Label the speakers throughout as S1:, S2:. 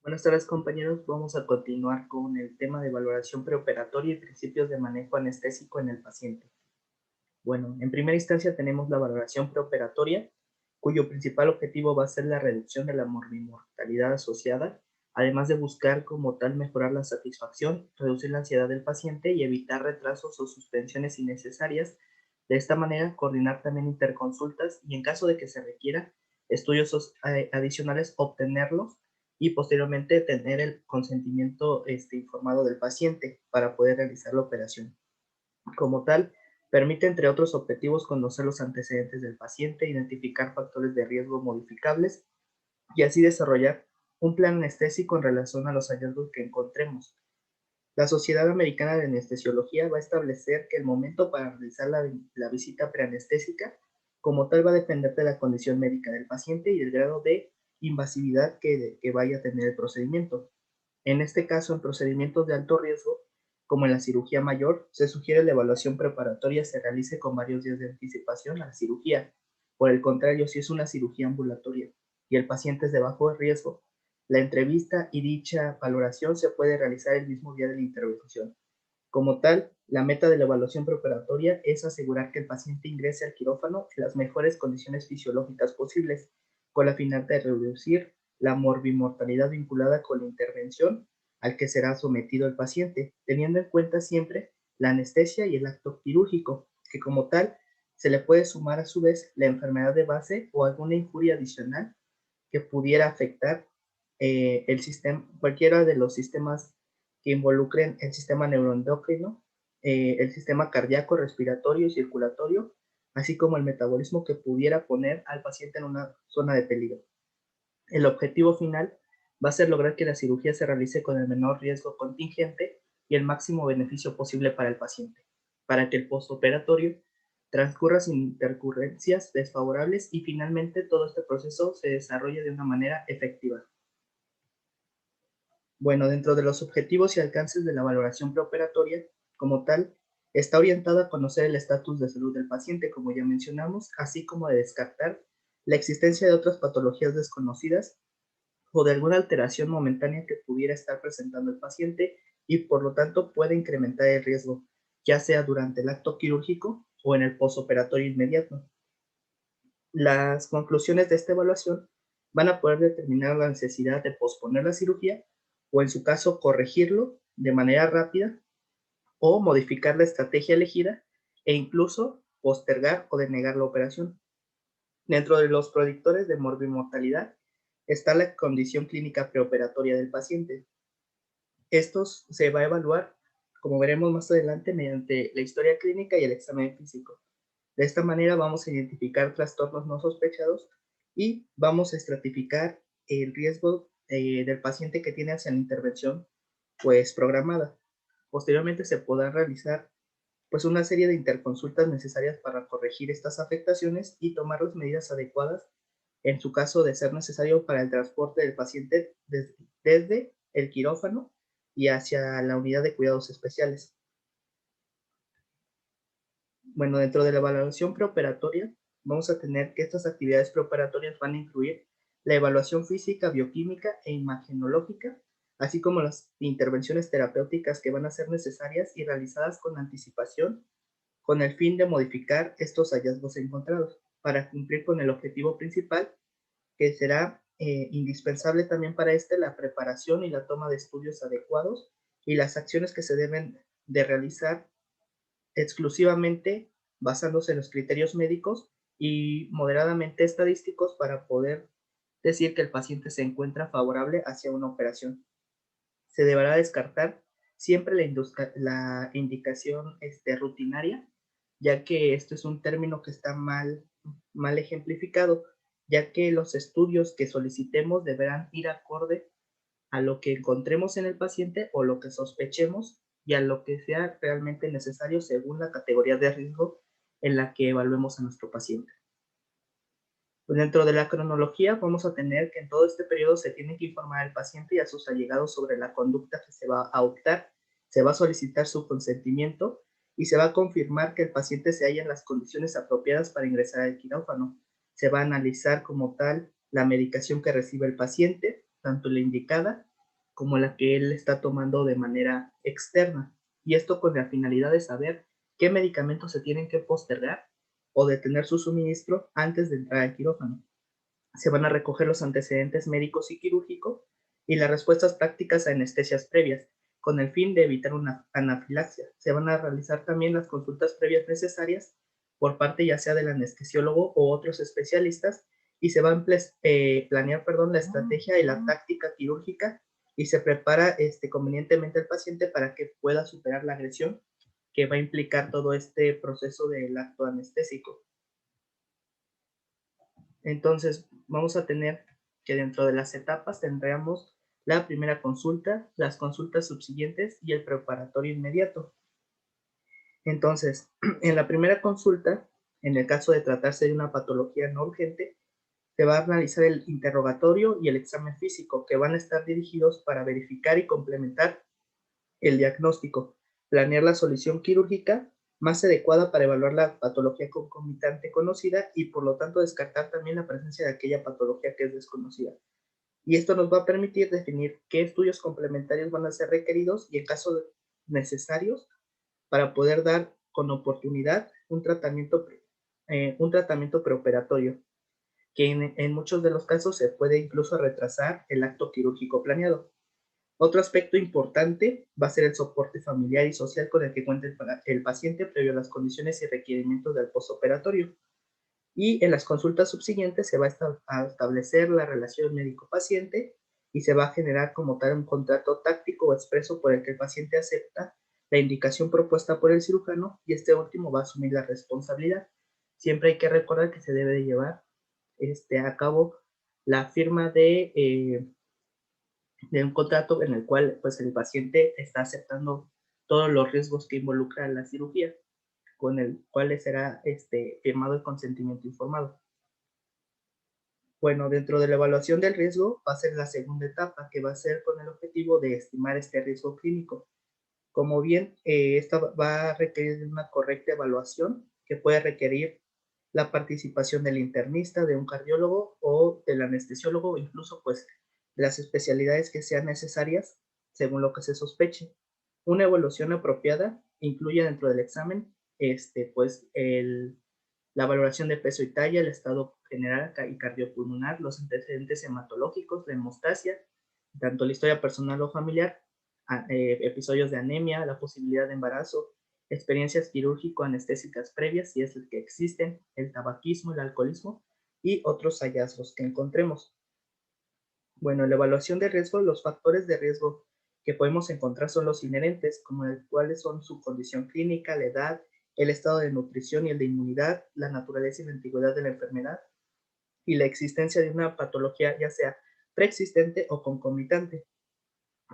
S1: Buenas tardes, compañeros. Vamos a continuar con el tema de valoración preoperatoria y principios de manejo anestésico en el paciente. Bueno, en primera instancia tenemos la valoración preoperatoria, cuyo principal objetivo va a ser la reducción de la morbimortalidad asociada, además de buscar como tal mejorar la satisfacción, reducir la ansiedad del paciente y evitar retrasos o suspensiones innecesarias. De esta manera, coordinar también interconsultas y en caso de que se requiera estudios adicionales, obtenerlos y posteriormente tener el consentimiento informado del paciente para poder realizar la operación. Como tal, permite, entre otros objetivos, conocer los antecedentes del paciente, identificar factores de riesgo modificables y así desarrollar un plan anestésico en relación a los hallazgos que encontremos. La Sociedad Americana de Anestesiología va a establecer que el momento para realizar la visita preanestésica como tal va a depender de la condición médica del paciente y del grado de invasividad que vaya a tener el procedimiento. En este caso, en procedimientos de alto riesgo, como en la cirugía mayor, se sugiere la evaluación preparatoria se realice con varios días de anticipación a la cirugía. Por el contrario, si es una cirugía ambulatoria y el paciente es de bajo riesgo, la entrevista y dicha valoración se puede realizar el mismo día de la intervención. Como tal, la meta de la evaluación preparatoria es asegurar que el paciente ingrese al quirófano en las mejores condiciones fisiológicas posibles, con la finalidad de reducir la morbimortalidad vinculada con la intervención al que será sometido el paciente, teniendo en cuenta siempre la anestesia y el acto quirúrgico, que como tal se le puede sumar a su vez la enfermedad de base o alguna injuria adicional que pudiera afectar el sistema, cualquiera de los sistemas que involucren el sistema neuroendocrino, el sistema cardíaco, respiratorio y circulatorio, así como el metabolismo que pudiera poner al paciente en una zona de peligro. El objetivo final va a ser lograr que la cirugía se realice con el menor riesgo contingente y el máximo beneficio posible para el paciente, para que el postoperatorio transcurra sin intercurrencias desfavorables y finalmente todo este proceso se desarrolle de una manera efectiva. Bueno, dentro de los objetivos y alcances de la valoración preoperatoria, como tal, está orientada a conocer el estatus de salud del paciente, como ya mencionamos, así como de descartar la existencia de otras patologías desconocidas o de alguna alteración momentánea que pudiera estar presentando el paciente y por lo tanto puede incrementar el riesgo, ya sea durante el acto quirúrgico o en el postoperatorio inmediato. Las conclusiones de esta evaluación van a poder determinar la necesidad de posponer la cirugía o en su caso corregirlo de manera rápida o modificar la estrategia elegida e incluso postergar o denegar la operación. Dentro de los predictores de morbimortalidad está la condición clínica preoperatoria del paciente. Estos se va a evaluar, como veremos más adelante, mediante la historia clínica y el examen físico. De esta manera vamos a identificar trastornos no sospechados y vamos a estratificar el riesgo del paciente que tiene hacia la intervención pues programada. Posteriormente se podrá realizar pues una serie de interconsultas necesarias para corregir estas afectaciones y tomar las medidas adecuadas en su caso de ser necesario para el transporte del paciente desde el quirófano y hacia la unidad de cuidados especiales. Bueno, dentro de la evaluación preoperatoria, vamos a tener que estas actividades preoperatorias van a incluir la evaluación física, bioquímica e imagenológica, así como las intervenciones terapéuticas que van a ser necesarias y realizadas con anticipación, con el fin de modificar estos hallazgos encontrados, para cumplir con el objetivo principal, que será indispensable también para este la preparación y la toma de estudios adecuados y las acciones que se deben de realizar exclusivamente basándose en los criterios médicos y moderadamente estadísticos para poder decir que el paciente se encuentra favorable hacia una operación. Se deberá descartar siempre la indicación rutinaria, ya que esto es un término que está mal ejemplificado, ya que los estudios que solicitemos deberán ir acorde a lo que encontremos en el paciente o lo que sospechemos y a lo que sea realmente necesario según la categoría de riesgo en la que evaluemos a nuestro paciente. Pues dentro de la cronología vamos a tener que en todo este periodo se tiene que informar al paciente y a sus allegados sobre la conducta que se va a optar, se va a solicitar su consentimiento y se va a confirmar que el paciente se halla en las condiciones apropiadas para ingresar al quirófano. Se va a analizar como tal la medicación que recibe el paciente, tanto la indicada como la que él está tomando de manera externa, y esto con la finalidad de saber qué medicamentos se tienen que postergar o detener su suministro antes de entrar al quirófano. Se van a recoger los antecedentes médicos y quirúrgicos y las respuestas prácticas a anestesias previas, con el fin de evitar una anafilaxia. Se van a realizar también las consultas previas necesarias por parte ya sea del anestesiólogo o otros especialistas, y se va a planear la estrategia y la táctica quirúrgica, y se prepara convenientemente al paciente para que pueda superar la agresión que va a implicar todo este proceso del acto anestésico. Entonces, vamos a tener que dentro de las etapas tendríamos la primera consulta, las consultas subsiguientes y el preparatorio inmediato. Entonces, en la primera consulta, en el caso de tratarse de una patología no urgente, se va a realizar el interrogatorio y el examen físico, que van a estar dirigidos para verificar y complementar el diagnóstico, planear la solución quirúrgica más adecuada para evaluar la patología concomitante conocida y por lo tanto descartar también la presencia de aquella patología que es desconocida. Y esto nos va a permitir definir qué estudios complementarios van a ser requeridos y en caso necesarios para poder dar con oportunidad un tratamiento preoperatorio, que en muchos de los casos se puede incluso retrasar el acto quirúrgico planeado. Otro aspecto importante va a ser el soporte familiar y social con el que cuenta el paciente previo a las condiciones y requerimientos del postoperatorio. Y en las consultas subsiguientes se va a establecer la relación médico-paciente y se va a generar como tal un contrato táctico o expreso por el que el paciente acepta la indicación propuesta por el cirujano y este último va a asumir la responsabilidad. Siempre hay que recordar que se debe de llevar a cabo la firma de un contrato en el cual pues el paciente está aceptando todos los riesgos que involucra la cirugía, con el cual será firmado el consentimiento informado. Bueno, dentro de la evaluación del riesgo va a ser la segunda etapa, que va a ser con el objetivo de estimar este riesgo clínico. Como bien, esta va a requerir de una correcta evaluación que puede requerir la participación del internista, de un cardiólogo o del anestesiólogo, o incluso pues de las especialidades que sean necesarias según lo que se sospeche. Una evaluación apropiada incluye dentro del examen pues la valoración de peso y talla, el estado general y cardiopulmonar, los antecedentes hematológicos, la hemostasia, tanto la historia personal o familiar, episodios de anemia, la posibilidad de embarazo, experiencias quirúrgico-anestésicas previas, si es el que existen, el tabaquismo, el alcoholismo y otros hallazgos que encontremos. Bueno, la evaluación de riesgo, los factores de riesgo que podemos encontrar son los inherentes, como cuáles son su condición clínica, la edad, el estado de nutrición y el de inmunidad, la naturaleza y la antigüedad de la enfermedad y la existencia de una patología ya sea preexistente o concomitante.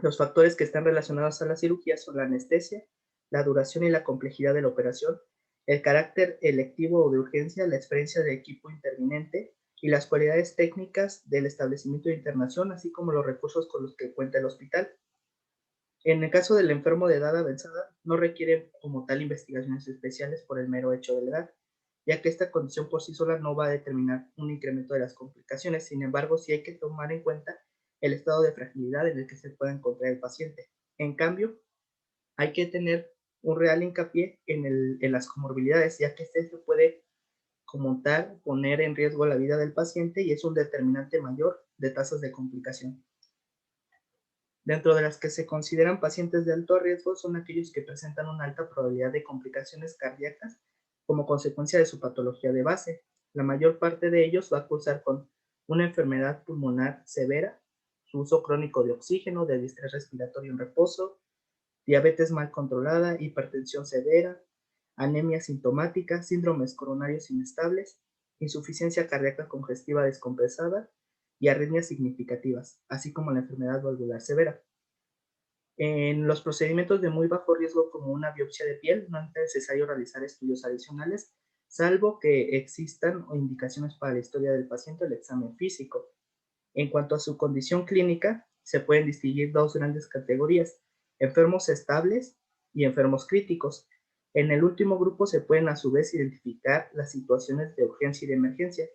S1: Los factores que están relacionados a la cirugía son la anestesia, la duración y la complejidad de la operación, el carácter electivo o de urgencia, la experiencia del equipo interviniente y las cualidades técnicas del establecimiento de internación, así como los recursos con los que cuenta el hospital. En el caso del enfermo de edad avanzada, no requiere como tal investigaciones especiales por el mero hecho de la edad, ya que esta condición por sí sola no va a determinar un incremento de las complicaciones. Sin embargo, sí hay que tomar en cuenta el estado de fragilidad en el que se puede encontrar el paciente. En cambio, hay que tener un real hincapié en las comorbilidades, ya que este se puede como tal poner en riesgo la vida del paciente y es un determinante mayor de tasas de complicación. Dentro de las que se consideran pacientes de alto riesgo son aquellos que presentan una alta probabilidad de complicaciones cardíacas como consecuencia de su patología de base. La mayor parte de ellos va a cursar con una enfermedad pulmonar severa, su uso crónico de oxígeno, de distrés respiratorio en reposo, diabetes mal controlada, hipertensión severa, anemia sintomática, síndromes coronarios inestables, insuficiencia cardíaca congestiva descompensada y arritmias significativas, así como la enfermedad valvular severa. En los procedimientos de muy bajo riesgo como una biopsia de piel, no es necesario realizar estudios adicionales, salvo que existan indicaciones para la historia del paciente o el examen físico. En cuanto a su condición clínica, se pueden distinguir dos grandes categorías: enfermos estables y enfermos críticos. En el último grupo se pueden a su vez identificar las situaciones de urgencia y de emergencia,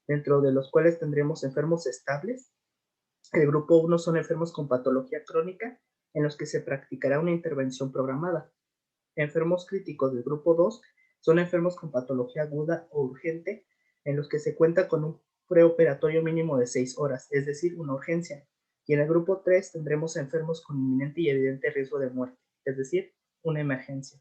S1: dentro de los cuales tendremos enfermos estables, El grupo 1 son enfermos con patología crónica en los que se practicará una intervención programada. Enfermos críticos del grupo 2 son enfermos con patología aguda o urgente en los que se cuenta con un preoperatorio mínimo de 6 horas, es decir, una urgencia. Y en el grupo 3 tendremos enfermos con inminente y evidente riesgo de muerte, es decir, una emergencia.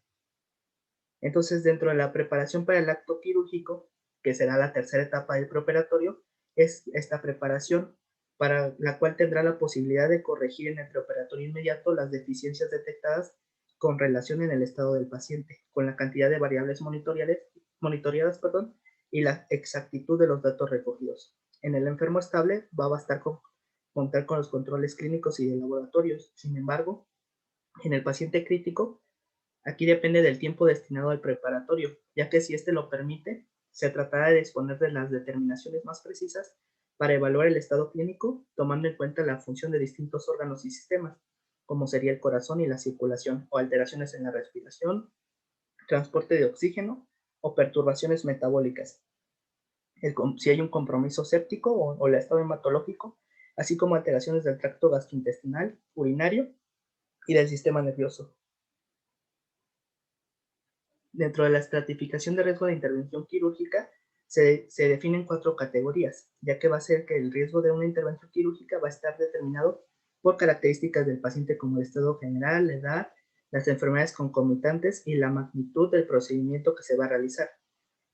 S1: Entonces, dentro de la preparación para el acto quirúrgico, que será la tercera etapa del preoperatorio, es esta preparación para la cual tendrá la posibilidad de corregir en el preoperatorio inmediato las deficiencias detectadas con relación en el estado del paciente, con la cantidad de variables monitoreadas y la exactitud de los datos recogidos. En el enfermo estable va a bastar con contar con los controles clínicos y de laboratorios. Sin embargo, en el paciente crítico, aquí depende del tiempo destinado al preparatorio, ya que si este lo permite, se tratará de disponer de las determinaciones más precisas para evaluar el estado clínico, tomando en cuenta la función de distintos órganos y sistemas, como sería el corazón y la circulación, o alteraciones en la respiración, transporte de oxígeno o perturbaciones metabólicas. Si hay un compromiso séptico o el estado hematológico, así como alteraciones del tracto gastrointestinal, urinario y del sistema nervioso. Dentro de la estratificación de riesgo de intervención quirúrgica se definen 4 categorías, ya que va a ser que el riesgo de una intervención quirúrgica va a estar determinado por características del paciente como el estado general, la edad, las enfermedades concomitantes y la magnitud del procedimiento que se va a realizar.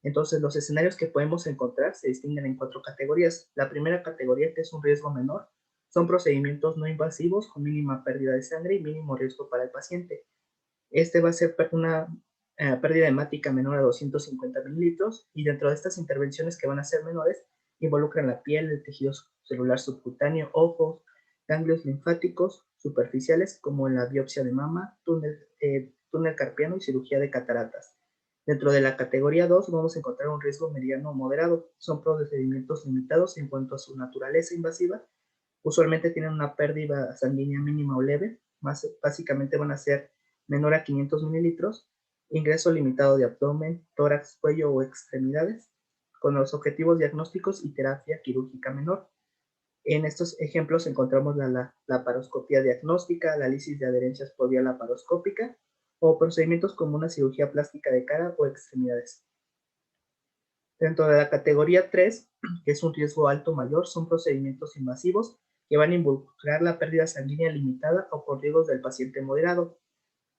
S1: Entonces, los escenarios que podemos encontrar se distinguen en 4 categorías. La primera categoría, que es un riesgo menor, son procedimientos no invasivos con mínima pérdida de sangre y mínimo riesgo para el paciente. Este va a ser una pérdida hemática menor a 250 mililitros y dentro de estas intervenciones que van a ser menores involucran la piel, el tejido celular subcutáneo, ojos, ganglios linfáticos superficiales como en la biopsia de mama, túnel carpiano y cirugía de cataratas. Dentro de la categoría 2 vamos a encontrar un riesgo mediano o moderado. Son procedimientos limitados en cuanto a su naturaleza invasiva. Usualmente tienen una pérdida sanguínea mínima o leve. Básicamente van a ser menor a 500 mililitros, ingreso limitado de abdomen, tórax, cuello o extremidades, con los objetivos diagnósticos y terapia quirúrgica menor. En estos ejemplos encontramos la laparoscopía diagnóstica, la lisis de adherencias por vía laparoscópica o procedimientos como una cirugía plástica de cara o extremidades. Dentro de la categoría 3, que es un riesgo alto mayor, son procedimientos invasivos que van a involucrar la pérdida sanguínea limitada o por riesgos del paciente moderado.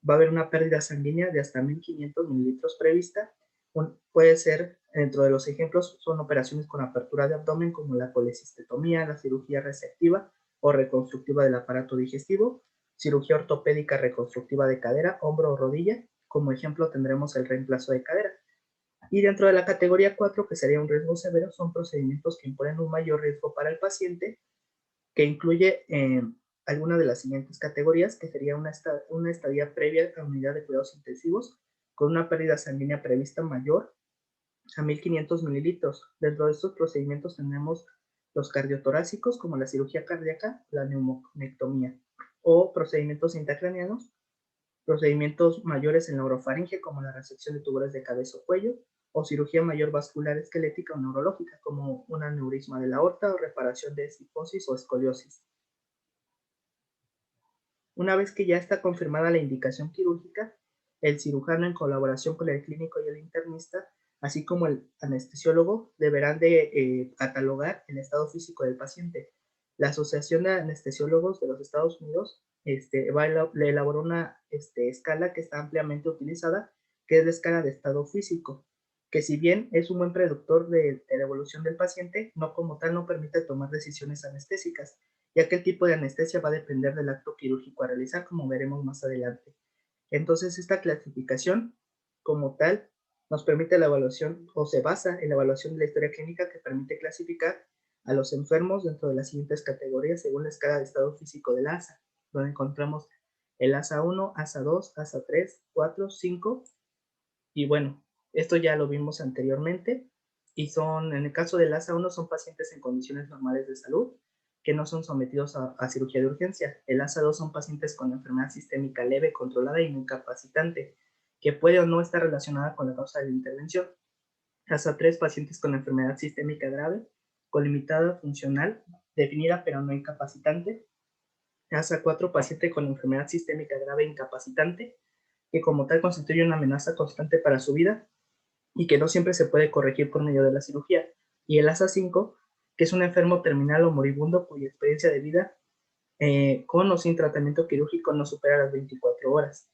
S1: Va a haber una pérdida sanguínea de hasta 1500 mililitros prevista. Puede ser, dentro de los ejemplos, son operaciones con apertura de abdomen como la colecistotomía, la cirugía resectiva o reconstructiva del aparato digestivo, cirugía ortopédica reconstructiva de cadera, hombro o rodilla. Como ejemplo tendremos el reemplazo de cadera. Y dentro de la categoría 4, que sería un riesgo severo, son procedimientos que imponen un mayor riesgo para el paciente, que incluye alguna de las siguientes categorías, que sería una estadía previa a unidad de cuidados intensivos con una pérdida sanguínea prevista mayor a 1500 mililitros. Dentro de estos procedimientos tenemos los cardiotorácicos, como la cirugía cardíaca, la neumonectomía, o procedimientos intracraneanos, procedimientos mayores en la orofaringe, como la resección de tumores de cabeza o cuello, o cirugía mayor vascular esquelética o neurológica, como un aneurisma de la aorta o reparación de cifosis o escoliosis. Una vez que ya está confirmada la indicación quirúrgica, el cirujano en colaboración con el clínico y el internista, así como el anestesiólogo, deberán de catalogar el estado físico del paciente. La Asociación de Anestesiólogos de los Estados Unidos le elaboró una escala que está ampliamente utilizada, que es la escala de estado físico, que si bien es un buen predictor de la evolución del paciente, no como tal no permite tomar decisiones anestésicas, ya que el tipo de anestesia va a depender del acto quirúrgico a realizar, como veremos más adelante. Entonces, esta clasificación, como tal, nos permite la evaluación, o se basa en la evaluación de la historia clínica que permite clasificar a los enfermos dentro de las siguientes categorías según la escala de estado físico del ASA, donde encontramos el ASA 1, ASA 2, ASA 3, 4, 5, y bueno, esto ya lo vimos anteriormente, y en el caso del ASA 1, son pacientes en condiciones normales de salud, que no son sometidos a cirugía de urgencia. El ASA 2 son pacientes con enfermedad sistémica leve, controlada y no incapacitante, que puede o no estar relacionada con la causa de la intervención. ASA 3, pacientes con enfermedad sistémica grave, con limitada funcional definida pero no incapacitante. ASA 4, paciente con enfermedad sistémica grave incapacitante, que como tal constituye una amenaza constante para su vida y que no siempre se puede corregir por medio de la cirugía. Y el ASA 5, que es un enfermo terminal o moribundo cuya experiencia de vida con o sin tratamiento quirúrgico no supera las 24 horas.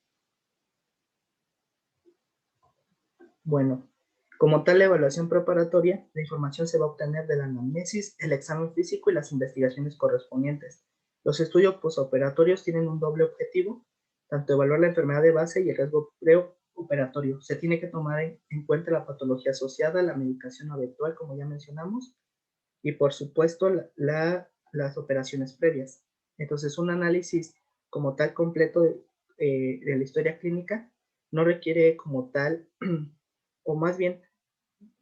S1: Bueno, como tal la evaluación preparatoria, la información se va a obtener de la anamnesis, el examen físico y las investigaciones correspondientes. Los estudios postoperatorios tienen un doble objetivo, tanto evaluar la enfermedad de base y el riesgo preoperatorio. Se tiene que tomar en cuenta la patología asociada, la medicación habitual, como ya mencionamos, y por supuesto las operaciones previas. Entonces, un análisis como tal completo de la historia clínica no requiere como tal, o más bien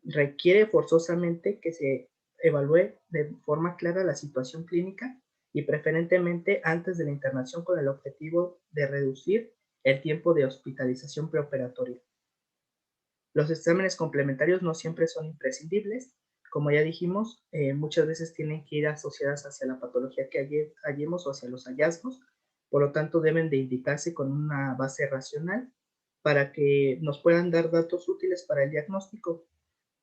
S1: requiere forzosamente que se evalúe de forma clara la situación clínica y preferentemente antes de la internación con el objetivo de reducir el tiempo de hospitalización preoperatoria. Los exámenes complementarios no siempre son imprescindibles. Como ya dijimos, muchas veces tienen que ir asociadas hacia la patología que hallemos o hacia los hallazgos. Por lo tanto, deben de indicarse con una base racional para que nos puedan dar datos útiles para el diagnóstico.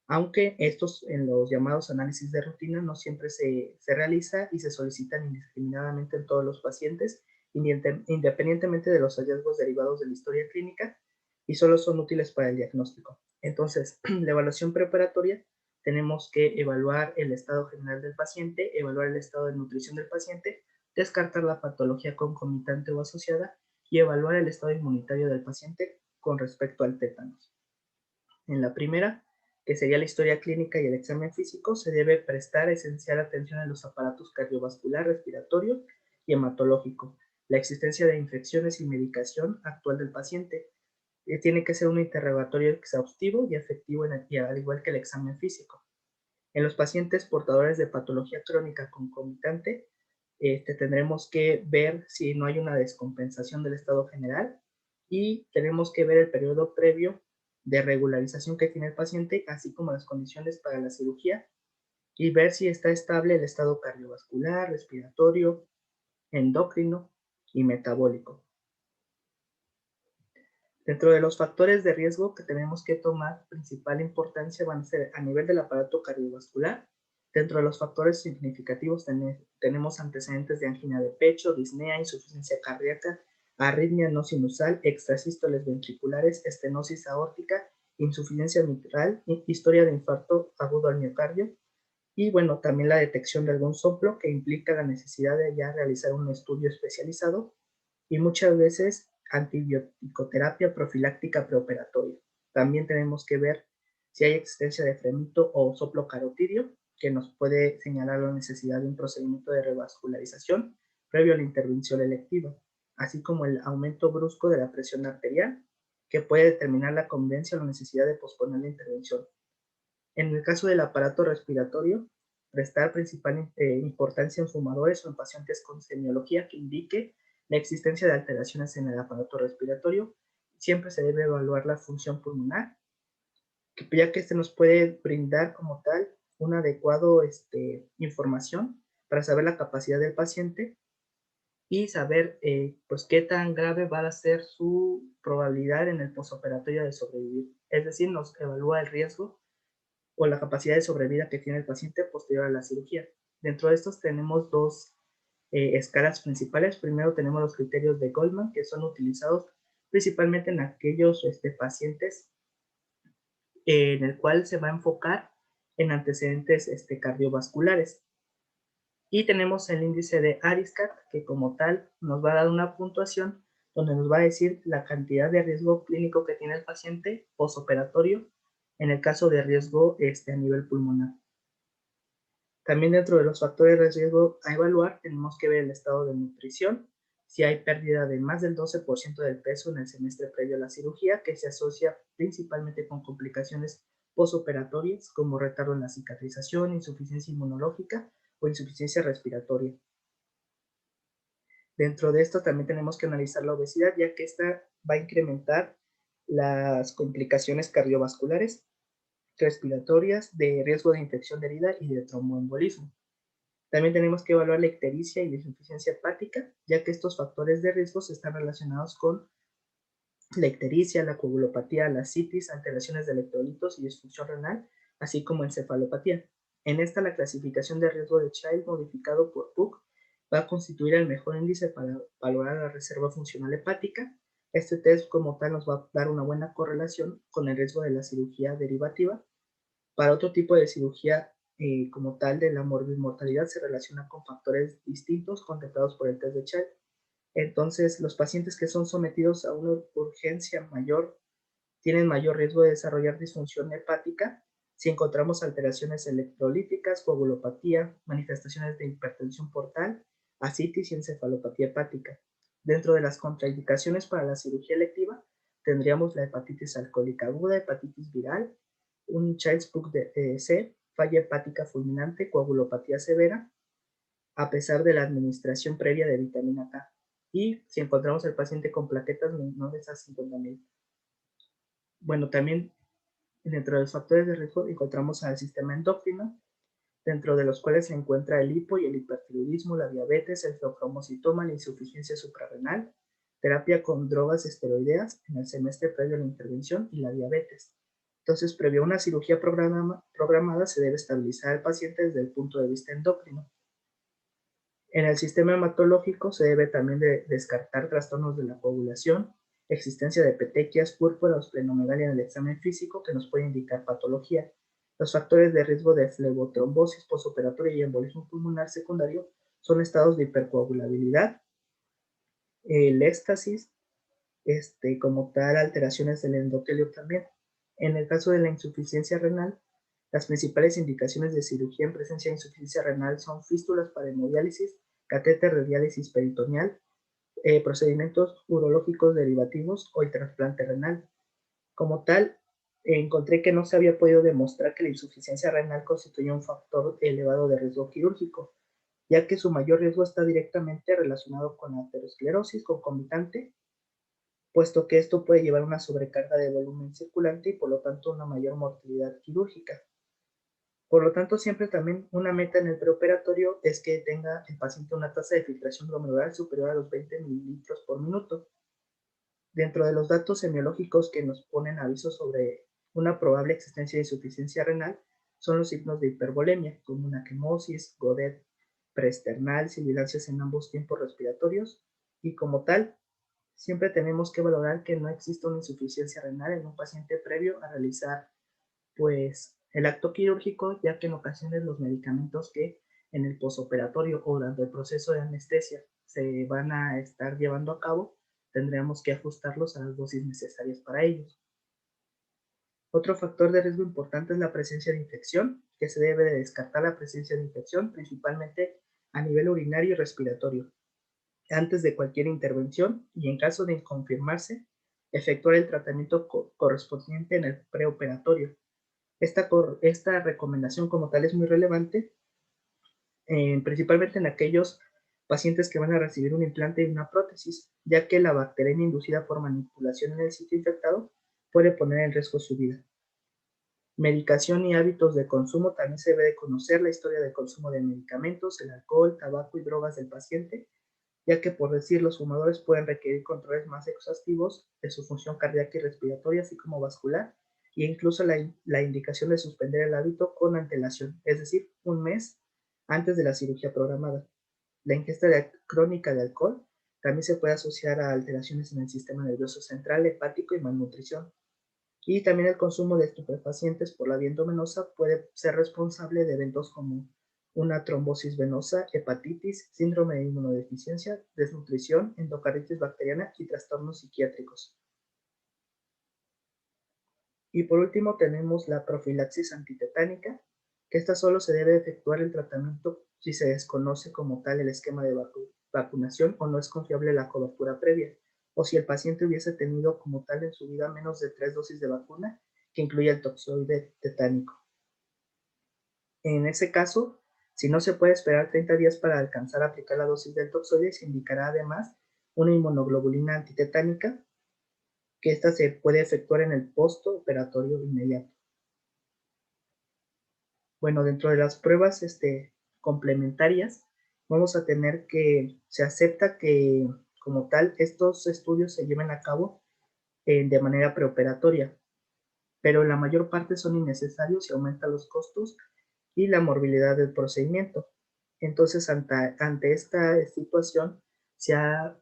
S1: Aunque estos en los llamados análisis de rutina no siempre se realiza y se solicitan indiscriminadamente en todos los pacientes, independientemente de los hallazgos derivados de la historia clínica, y solo son útiles para el diagnóstico. Entonces, la evaluación preparatoria, tenemos que evaluar el estado general del paciente, evaluar el estado de nutrición del paciente, descartar la patología concomitante o asociada y evaluar el estado inmunitario del paciente con respecto al tétanos. En la primera, que sería la historia clínica y el examen físico, se debe prestar esencial atención a los aparatos cardiovascular, respiratorio y hematológico, la existencia de infecciones y medicación actual del paciente. Tiene que ser un interrogatorio exhaustivo y efectivo, al igual que el examen físico. En los pacientes portadores de patología crónica concomitante, tendremos que ver si no hay una descompensación del estado general y tenemos que ver el periodo previo de regularización que tiene el paciente, así como las condiciones para la cirugía y ver si está estable el estado cardiovascular, respiratorio, endocrino y metabólico. Dentro de los factores de riesgo que tenemos que tomar principal importancia van a ser a nivel del aparato cardiovascular. Dentro de los factores significativos tenemos antecedentes de angina de pecho, disnea, insuficiencia cardíaca, arritmia no sinusal, extrasístoles ventriculares, estenosis aórtica, insuficiencia mitral, historia de infarto agudo al miocardio y bueno, también la detección de algún soplo que implica la necesidad de ya realizar un estudio especializado y muchas veces antibiótico-terapia profiláctica preoperatoria. También tenemos que ver si hay existencia de fremito o soplo carotidio, que nos puede señalar la necesidad de un procedimiento de revascularización previo a la intervención electiva, así como el aumento brusco de la presión arterial, que puede determinar la conveniencia o la necesidad de posponer la intervención. En el caso del aparato respiratorio, prestar principal importancia en fumadores o en pacientes con semiología que indique la existencia de alteraciones en el aparato respiratorio. Siempre se debe evaluar la función pulmonar, ya que nos puede brindar como tal una adecuada información para saber la capacidad del paciente y saber pues qué tan grave va a ser su probabilidad en el posoperatorio de sobrevivir. Es decir, nos evalúa el riesgo o la capacidad de sobrevida que tiene el paciente posterior a la cirugía. Dentro de estos tenemos dos escalas principales. Primero tenemos los criterios de Goldman, que son utilizados principalmente en aquellos pacientes en el cual se va a enfocar en antecedentes cardiovasculares. Y tenemos el índice de Ariscat, que como tal nos va a dar una puntuación donde nos va a decir la cantidad de riesgo clínico que tiene el paciente posoperatorio en el caso de riesgo a nivel pulmonar. También dentro de los factores de riesgo a evaluar tenemos que ver el estado de nutrición, si hay pérdida de más del 12% del peso en el semestre previo a la cirugía, que se asocia principalmente con complicaciones posoperatorias como retardo en la cicatrización, insuficiencia inmunológica o insuficiencia respiratoria. Dentro de esto también tenemos que analizar la obesidad, ya que esta va a incrementar las complicaciones cardiovasculares, respiratorias, de riesgo de infección de herida y de tromboembolismo. También tenemos que evaluar la ictericia y la insuficiencia hepática, ya que estos factores de riesgo están relacionados con la ictericia, la coagulopatía, la citis, alteraciones de electrolitos y disfunción renal, así como encefalopatía. En esta, la clasificación de riesgo de Child modificado por Cook va a constituir el mejor índice para valorar la reserva funcional hepática. Este test como tal nos va a dar una buena correlación con el riesgo de la cirugía derivativa. Para otro tipo de cirugía como tal de la mortalidad se relaciona con factores distintos contemplados por el test de Child. Entonces, los pacientes que son sometidos a una urgencia mayor tienen mayor riesgo de desarrollar disfunción hepática si encontramos alteraciones electrolíticas, coagulopatía, manifestaciones de hipertensión portal, ascitis y encefalopatía hepática. Dentro de las contraindicaciones para la cirugía electiva, tendríamos la hepatitis alcohólica aguda, hepatitis viral, un Child-Pugh C, falla hepática fulminante, coagulopatía severa, a pesar de la administración previa de vitamina K. Y si encontramos al paciente con plaquetas menores a 50.000. Bueno, también dentro de los factores de riesgo encontramos al sistema endocrino, dentro de los cuales se encuentra el hipo y el hipertiroidismo, la diabetes, el feocromocitoma, la insuficiencia suprarrenal, terapia con drogas esteroideas en el semestre previo a la intervención y la diabetes. Entonces, previo a una cirugía programada, se debe estabilizar al paciente desde el punto de vista endocrino. En el sistema hematológico se debe también descartar trastornos de la coagulación, existencia de petequias, púrpura o esplenomegalia en el examen físico que nos puede indicar patología. Los factores de riesgo de flebotrombosis postoperatoria y embolismo pulmonar secundario son estados de hipercoagulabilidad, el éxtasis, como tal, alteraciones del endotelio también. En el caso de la insuficiencia renal, las principales indicaciones de cirugía en presencia de insuficiencia renal son fístulas para hemodiálisis, catéter de diálisis peritoneal, procedimientos urológicos derivativos o el trasplante renal. Como tal, encontré que no se había podido demostrar que la insuficiencia renal constituye un factor elevado de riesgo quirúrgico, ya que su mayor riesgo está directamente relacionado con la aterosclerosis concomitante, puesto que esto puede llevar a una sobrecarga de volumen circulante y por lo tanto una mayor mortalidad quirúrgica. Por lo tanto, siempre también una meta en el preoperatorio es que tenga el paciente una tasa de filtración glomerular superior a los 20 mililitros por minuto. Dentro de los datos semiológicos que nos ponen aviso sobre una probable existencia de insuficiencia renal son los signos de hipervolemia, como una quemosis, godet preesternal, sibilancias en ambos tiempos respiratorios, y como tal, siempre tenemos que valorar que no existe una insuficiencia renal en un paciente previo a realizar pues el acto quirúrgico, ya que en ocasiones los medicamentos que en el posoperatorio o durante el proceso de anestesia se van a estar llevando a cabo, tendríamos que ajustarlos a las dosis necesarias para ellos. Otro factor de riesgo importante es la presencia de infección, que se debe de descartar la presencia de infección principalmente a nivel urinario y respiratorio, antes de cualquier intervención y en caso de confirmarse, efectuar el tratamiento correspondiente en el preoperatorio. Esta recomendación como tal es muy relevante, principalmente en aquellos pacientes que van a recibir un implante y una prótesis, ya que la bacteriemia inducida por manipulación en el sitio infectado puede poner en riesgo su vida. Medicación y hábitos de consumo. También se debe de conocer la historia de consumo de medicamentos, el alcohol, tabaco y drogas del paciente, ya que por decir los fumadores pueden requerir controles más exhaustivos de su función cardíaca y respiratoria, así como vascular, e incluso la indicación de suspender el hábito con antelación, es decir, un mes antes de la cirugía programada. La ingesta crónica de alcohol también se puede asociar a alteraciones en el sistema nervioso central, hepático y malnutrición. Y también el consumo de estupefacientes por la vía endovenosa puede ser responsable de eventos como una trombosis venosa, hepatitis, síndrome de inmunodeficiencia, desnutrición, endocarditis bacteriana y trastornos psiquiátricos. Y por último tenemos la profilaxis antitetánica, que esta solo se debe efectuar el tratamiento si se desconoce como tal el esquema de vacunación o no es confiable la cobertura previa, o si el paciente hubiese tenido como tal en su vida menos de 3 dosis de vacuna, que incluye el toxoide tetánico. En ese caso, si no se puede esperar 30 días para alcanzar a aplicar la dosis del toxoide, se indicará además una inmunoglobulina antitetánica, que esta se puede efectuar en el postoperatorio inmediato. Bueno, dentro de las pruebas complementarias, vamos a tener que se acepta que como tal estos estudios se lleven a cabo de manera preoperatoria, pero la mayor parte son innecesarios y aumentan los costos y la morbilidad del procedimiento. Entonces, ante esta situación, se ha,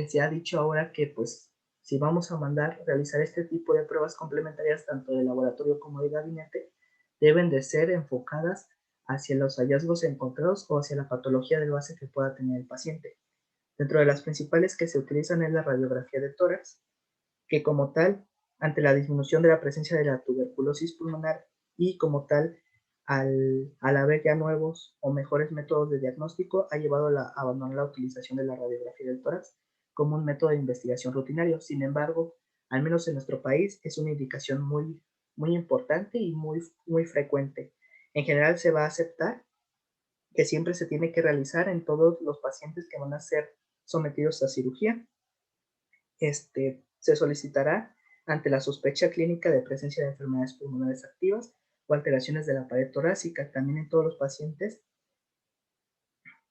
S1: se ha dicho ahora que pues si vamos a mandar realizar este tipo de pruebas complementarias, tanto de laboratorio como de gabinete, deben de ser enfocadas hacia los hallazgos encontrados o hacia la patología de base que pueda tener el paciente. Dentro de las principales que se utilizan es la radiografía de tórax, que como tal, ante la disminución de la presencia de la tuberculosis pulmonar y como tal, al haber ya nuevos o mejores métodos de diagnóstico, ha llevado a abandonar la utilización de la radiografía del tórax como un método de investigación rutinario. Sin embargo, al menos en nuestro país, es una indicación muy importante y muy frecuente. En general se va a aceptar que siempre se tiene que realizar en todos los pacientes que van a ser sometidos a cirugía. Se solicitará ante la sospecha clínica de presencia de enfermedades pulmonares activas o alteraciones de la pared torácica, también en todos los pacientes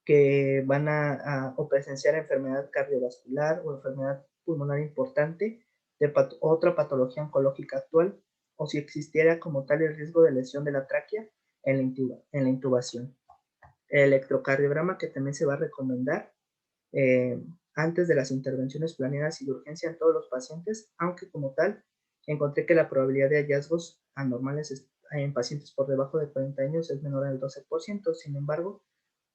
S1: que van o presenciar enfermedad cardiovascular o enfermedad pulmonar importante, de otra patología oncológica actual, o si existiera como tal el riesgo de lesión de la tráquea en la intubación. El electrocardiograma que también se va a recomendar eh, antes de las intervenciones planeadas y de urgencia en todos los pacientes, aunque como tal encontré que la probabilidad de hallazgos anormales en pacientes por debajo de 40 años es menor al 12%. Sin embargo,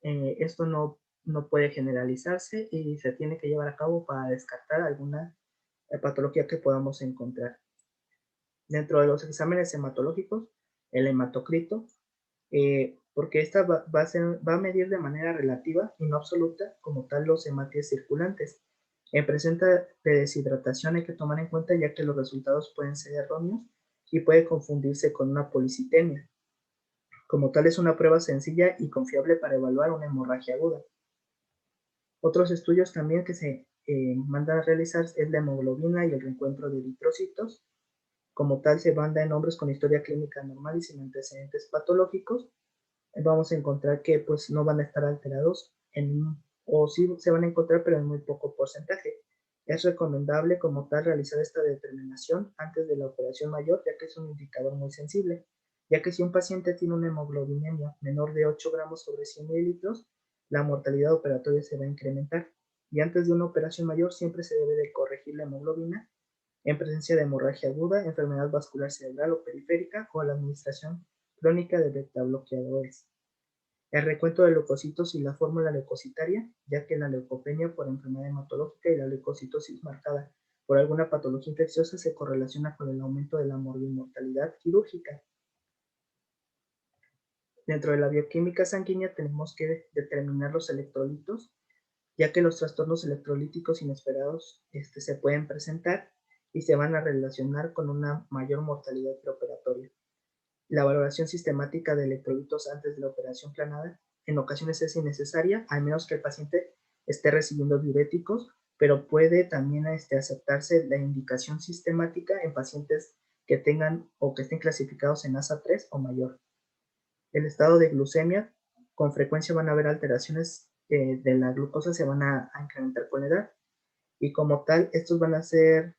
S1: esto no puede generalizarse y se tiene que llevar a cabo para descartar alguna patología que podamos encontrar. Dentro de los exámenes hematológicos, el hematocrito, porque esta va a medir de manera relativa y no absoluta como tal los hematíes circulantes. En presenta de deshidratación hay que tomar en cuenta ya que los resultados pueden ser erróneos y puede confundirse con una policitemia. Como tal es una prueba sencilla y confiable para evaluar una hemorragia aguda. Otros estudios también que se mandan a realizar es la hemoglobina y el reencuentro de eritrocitos. Como tal se manda en hombres con historia clínica normal y sin antecedentes patológicos. Vamos a encontrar que pues no van a estar alterados o sí se van a encontrar pero en muy poco porcentaje. Es recomendable como tal realizar esta determinación antes de la operación mayor, ya que es un indicador muy sensible, ya que si un paciente tiene una hemoglobinemia menor de 8 gramos sobre 100 mililitros, la mortalidad operatoria se va a incrementar y antes de una operación mayor siempre se debe de corregir la hemoglobina en presencia de hemorragia aguda, enfermedad vascular cerebral o periférica o la administración crónica de beta-bloqueadores. El recuento de leucocitos y la fórmula leucocitaria, ya que la leucopenia por enfermedad hematológica y la leucocitosis marcada por alguna patología infecciosa se correlaciona con el aumento de la mortalidad quirúrgica. Dentro de la bioquímica sanguínea tenemos que determinar los electrolitos, ya que los trastornos electrolíticos inesperados se pueden presentar y se van a relacionar con una mayor mortalidad preoperatoria. La valoración sistemática de electrolitos antes de la operación planada en ocasiones es innecesaria, al menos que el paciente esté recibiendo diuréticos, pero puede también aceptarse la indicación sistemática en pacientes que tengan o que estén clasificados en ASA 3 o mayor. El estado de glucemia, con frecuencia van a haber alteraciones de la glucosa, se van a incrementar con la edad, y como tal, estos van a ser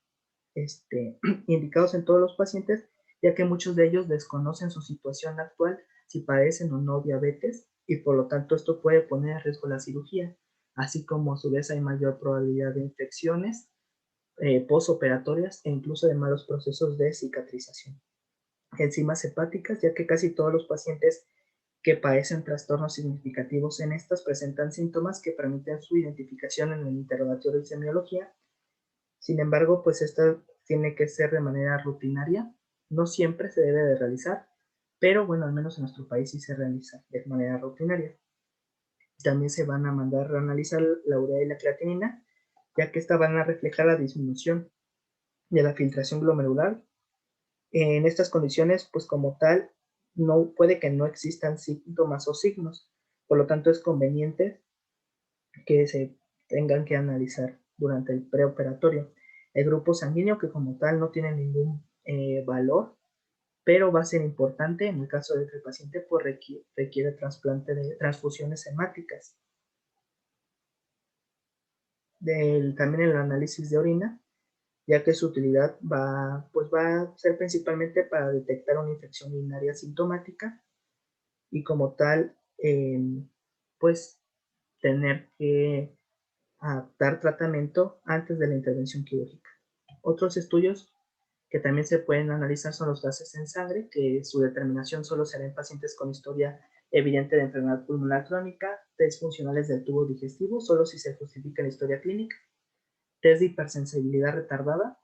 S1: indicados en todos los pacientes, ya que muchos de ellos desconocen su situación actual, si padecen o no diabetes, y por lo tanto esto puede poner en riesgo la cirugía, así como a su vez hay mayor probabilidad de infecciones postoperatorias e incluso de malos procesos de cicatrización. Enzimas hepáticas, ya que casi todos los pacientes que padecen trastornos significativos en estas presentan síntomas que permiten su identificación en el interrogatorio de semiología. Sin embargo, pues esta tiene que ser de manera rutinaria, no siempre se debe de realizar, pero bueno, al menos en nuestro país sí se realiza de manera rutinaria. También se van a mandar a analizar la urea y la creatinina, ya que esta van a reflejar la disminución de la filtración glomerular. En estas condiciones, pues como tal, no puede que no existan síntomas o signos, por lo tanto es conveniente que se tengan que analizar durante el preoperatorio. El grupo sanguíneo, que como tal no tiene ningún valor, pero va a ser importante en el caso de que el paciente pues, requiere trasplante de transfusiones hemáticas. También el análisis de orina, ya que su utilidad pues va a ser principalmente para detectar una infección urinaria sintomática y como tal, pues tener que dar tratamiento antes de la intervención quirúrgica. Otros estudios que también se pueden analizar son los gases en sangre, que su determinación solo será en pacientes con historia evidente de enfermedad pulmonar crónica, test funcionales del tubo digestivo, solo si se justifica la historia clínica, test de hipersensibilidad retardada,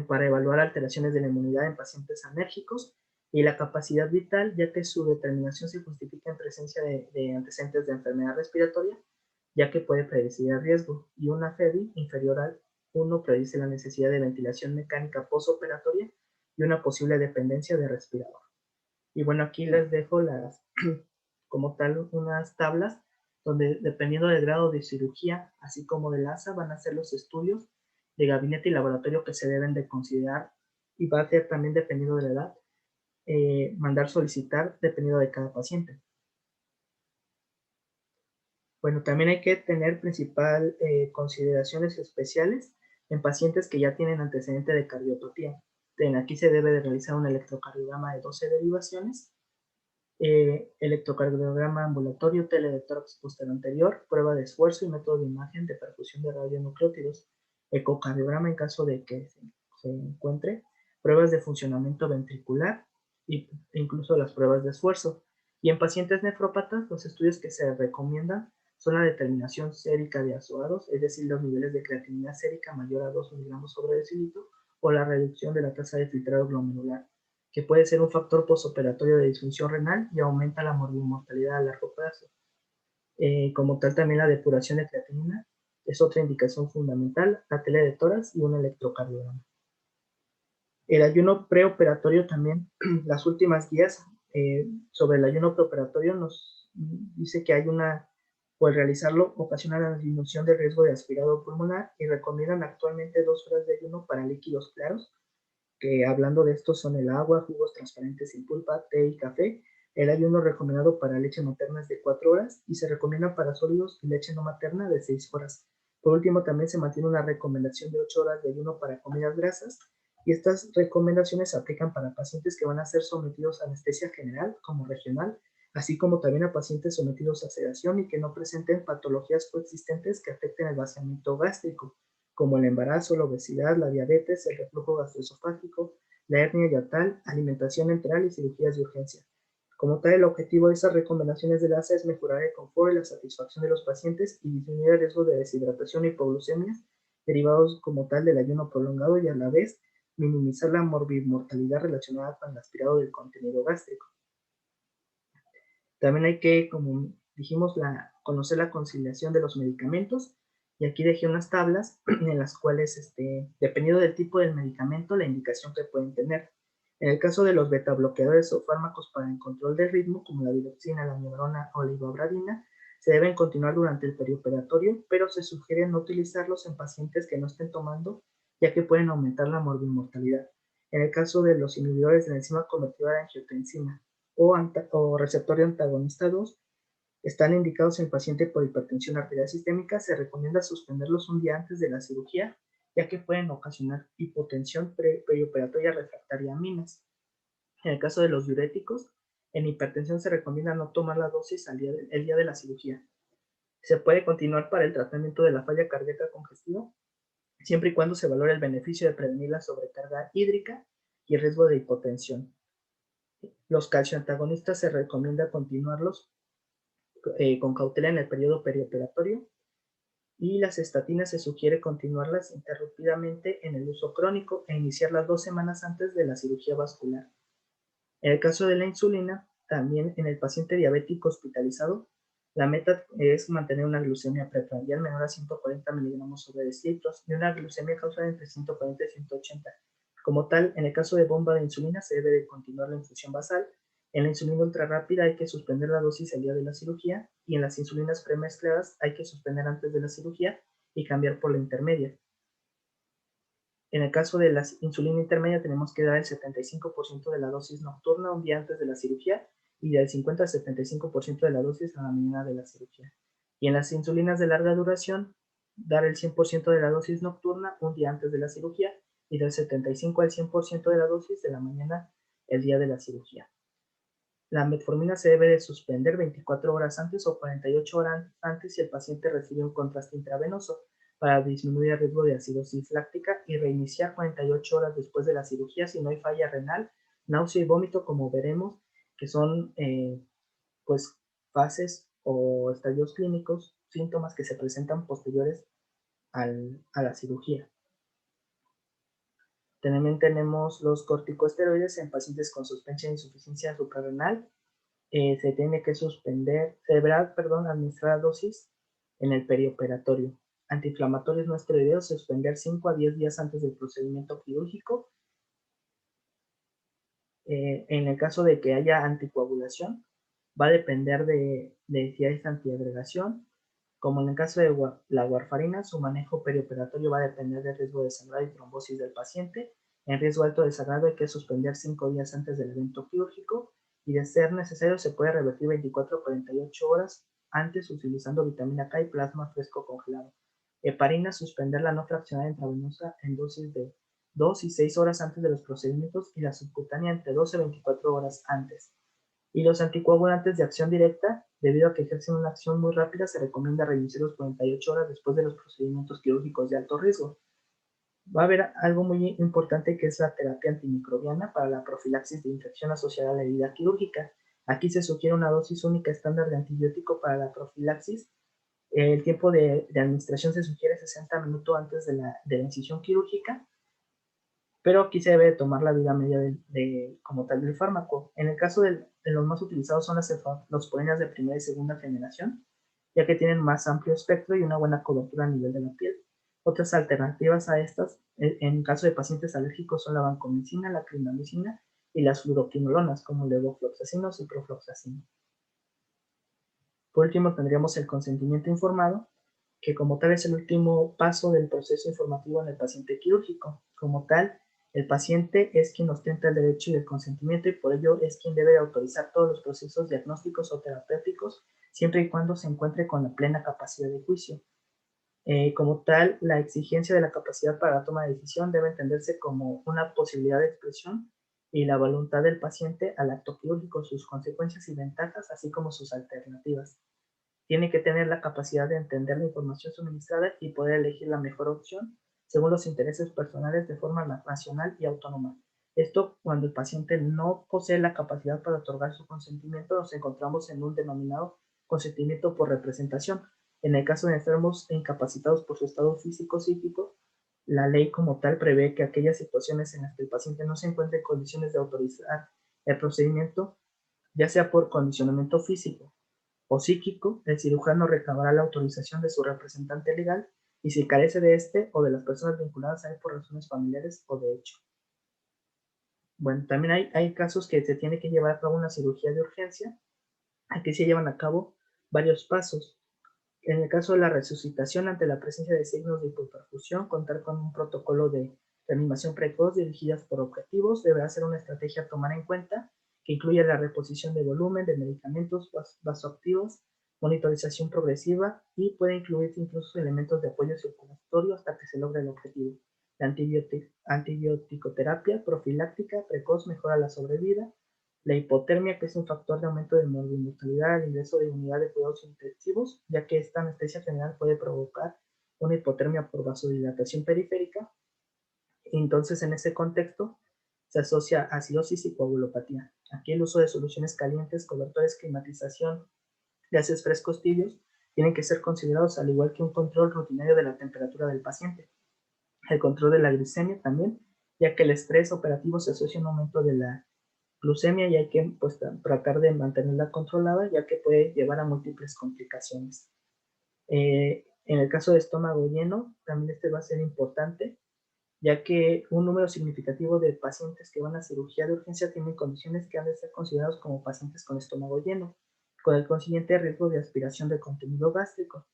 S1: para evaluar alteraciones de la inmunidad en pacientes alérgicos, y la capacidad vital, ya que su determinación se justifica en presencia de antecedentes de enfermedad respiratoria, ya que puede predecir el riesgo, y una FEBI inferior al 1 predice la necesidad de ventilación mecánica postoperatoria y una posible dependencia de respirador. Y bueno, aquí les dejo como tal unas tablas donde dependiendo del grado de cirugía, así como del ASA, van a ser los estudios de gabinete y laboratorio que se deben de considerar y va a ser también dependiendo de la edad, mandar solicitar dependiendo de cada paciente. Bueno, también hay que tener principal consideraciones especiales en pacientes que ya tienen antecedente de cardiopatía. Aquí se debe de realizar un electrocardiograma de 12 derivaciones, electrocardiograma ambulatorio, tele de tórax posterior anterior, prueba de esfuerzo y método de imagen de perfusión de radionucleótidos, ecocardiograma en caso de que se encuentre, pruebas de funcionamiento ventricular e incluso las pruebas de esfuerzo. Y en pacientes nefrópatas, los estudios que se recomiendan son la determinación sérica de azoados, es decir, los niveles de creatinina sérica mayor a 2 miligramos sobre decilitro, o la reducción de la tasa de filtrado glomerular, que puede ser un factor postoperatorio de disfunción renal y aumenta la morbimortalidad a largo plazo. Como tal, también la depuración de creatinina es otra indicación fundamental, la tele de tórax y un electrocardiograma. El ayuno preoperatorio también, las últimas guías sobre el ayuno preoperatorio nos dice que pues realizarlo ocasiona la disminución del riesgo de aspirado pulmonar y recomiendan actualmente 2 horas de ayuno para líquidos claros, que hablando de estos son el agua, jugos transparentes sin pulpa, té y café. El ayuno recomendado para leche materna es de 4 horas y se recomienda para sólidos y leche no materna de 6 horas. Por último, también se mantiene una recomendación de 8 horas de ayuno para comidas grasas y estas recomendaciones se aplican para pacientes que van a ser sometidos a anestesia general como regional, así como también a pacientes sometidos a sedación y que no presenten patologías coexistentes que afecten el vaciamiento gástrico, como el embarazo, la obesidad, la diabetes, el reflujo gastroesofágico, la hernia yatal, alimentación enteral y cirugías de urgencia. Como tal, el objetivo de estas recomendaciones del ASA es mejorar el confort y la satisfacción de los pacientes y disminuir el riesgo de deshidratación y hipoglucemias derivados como tal del ayuno prolongado y a la vez minimizar la morbimortalidad relacionada con el aspirado del contenido gástrico. También hay que, como dijimos, conocer la conciliación de los medicamentos. Y aquí dejé unas tablas en las cuales, dependiendo del tipo del medicamento, la indicación que pueden tener. En el caso de los betabloqueadores o fármacos para el control del ritmo, como la digoxina, la amiodarona o la ivabradina, se deben continuar durante el perioperatorio, pero se sugiere no utilizarlos en pacientes que no estén tomando, ya que pueden aumentar la morbimortalidad. En el caso de los inhibidores de la enzima convertidora de angiotensina o receptor de antagonista 2, están indicados en paciente por hipertensión arterial sistémica, se recomienda suspenderlos un día antes de la cirugía, ya que pueden ocasionar hipotensión perioperatoria refractaria a aminas. En el caso de los diuréticos, en hipertensión se recomienda no tomar la dosis el día de la cirugía. Se puede continuar para el tratamiento de la falla cardíaca congestiva, siempre y cuando se valore el beneficio de prevenir la sobrecarga hídrica y el riesgo de hipotensión. Los calcioantagonistas se recomienda continuarlos con cautela en el periodo perioperatorio y las estatinas se sugiere continuarlas interrumpidamente en el uso crónico e iniciarlas 2 semanas antes de la cirugía vascular. En el caso de la insulina, también en el paciente diabético hospitalizado, la meta es mantener una glucemia preprandial menor a 140 miligramos sobre decilitros y una glucemia causal entre 140 y 180. Como tal, en el caso de bomba de insulina se debe de continuar la infusión basal. En la insulina ultrarrápida hay que suspender la dosis el día de la cirugía y en las insulinas premezcladas hay que suspender antes de la cirugía y cambiar por la intermedia. En el caso de la insulina intermedia tenemos que dar el 75% de la dosis nocturna un día antes de la cirugía y del 50 al 75% de la dosis a la mañana de la cirugía. Y en las insulinas de larga duración, dar el 100% de la dosis nocturna un día antes de la cirugía y del 75 al 100% de la dosis de la mañana el día de la cirugía. La metformina se debe de suspender 24 horas antes o 48 horas antes si el paciente recibe un contraste intravenoso para disminuir el riesgo de acidosis láctica y reiniciar 48 horas después de la cirugía si no hay falla renal, náusea y vómito, como veremos, que son pues fases o estadios clínicos, síntomas que se presentan posteriores a la cirugía. También tenemos los corticosteroides en pacientes con sospecha de insuficiencia suprarrenal. Se tiene que se deberá, administrar dosis en el perioperatorio. Antiinflamatorios no esteroideos, suspender 5 a 10 días antes del procedimiento quirúrgico. En el caso de que haya anticoagulación, va a depender de si hay antiagregación. Como en el caso de la warfarina, su manejo perioperatorio va a depender del riesgo de sangrado y trombosis del paciente. En riesgo alto de sangrado hay que suspender 5 días antes del evento quirúrgico y de ser necesario se puede revertir 24 a 48 horas antes utilizando vitamina K y plasma fresco congelado. Heparina, suspender la no fraccionada intravenosa en dosis de 2 y 6 horas antes de los procedimientos y la subcutánea entre 12 y 24 horas antes. Y los anticoagulantes de acción directa, debido a que ejercen una acción muy rápida, se recomienda reiniciarlos 48 horas después de los procedimientos quirúrgicos de alto riesgo. Va a haber algo muy importante que es la terapia antimicrobiana para la profilaxis de infección asociada a la herida quirúrgica. Aquí se sugiere una dosis única estándar de antibiótico para la profilaxis. El tiempo de administración se sugiere 60 minutos antes de la incisión quirúrgica, pero aquí se debe tomar la vida media como tal del fármaco. En el caso de los más utilizados son las cefalosporinas de primera y segunda generación, ya que tienen más amplio espectro y una buena cobertura a nivel de la piel. Otras alternativas a estas, en caso de pacientes alérgicos, son la vancomicina, la clindamicina y las fluoroquinolonas, como levofloxacino o ciprofloxacino. Por último, tendríamos el consentimiento informado, que como tal es el último paso del proceso informativo en el paciente quirúrgico. Como tal, el paciente es quien ostenta el derecho y el consentimiento y por ello es quien debe autorizar todos los procesos diagnósticos o terapéuticos siempre y cuando se encuentre con la plena capacidad de juicio. Como tal, la exigencia de la capacidad para la toma de decisión debe entenderse como una posibilidad de expresión y la voluntad del paciente al acto quirúrgico, sus consecuencias y ventajas, así como sus alternativas. Tiene que tener la capacidad de entender la información suministrada y poder elegir la mejor opción según los intereses personales de forma racional y autónoma. Esto cuando el paciente no posee la capacidad para otorgar su consentimiento, nos encontramos en un denominado consentimiento por representación. En el caso de enfermos incapacitados por su estado físico-psíquico, la ley como tal prevé que aquellas situaciones en las que el paciente no se encuentre en condiciones de autorizar el procedimiento, ya sea por condicionamiento físico o psíquico, el cirujano recabará la autorización de su representante legal y si carece de este o de las personas vinculadas a él por razones familiares o de hecho. Bueno, también hay casos que se tiene que llevar a cabo una cirugía de urgencia. Aquí se llevan a cabo varios pasos. En el caso de la resucitación ante la presencia de signos de hipoperfusión, contar con un protocolo de reanimación precoz dirigidas por objetivos deberá ser una estrategia a tomar en cuenta que incluya la reposición de volumen de medicamentos vasoactivos, monitorización progresiva y puede incluir incluso elementos de apoyo circulatorio hasta que se logre el objetivo. La antibioticoterapia profiláctica precoz mejora la sobrevida. La hipotermia, que es un factor de aumento de mortalidad al ingreso de unidad de cuidados intensivos, ya que esta anestesia general puede provocar una hipotermia por vasodilatación periférica. Entonces, en ese contexto, se asocia acidosis y coagulopatía. Aquí el uso de soluciones calientes, cobertores, climatización, gases frescos tibios, tienen que ser considerados al igual que un control rutinario de la temperatura del paciente. El control de la glicemia también, ya que el estrés operativo se asocia a un aumento de la glucemia y hay que tratar de mantenerla controlada ya que puede llevar a múltiples complicaciones. En el caso de estómago lleno, también este va a ser importante, ya que un número significativo de pacientes que van a cirugía de urgencia tienen condiciones que han de ser considerados como pacientes con estómago lleno, con el consiguiente riesgo de aspiración de contenido gástrico.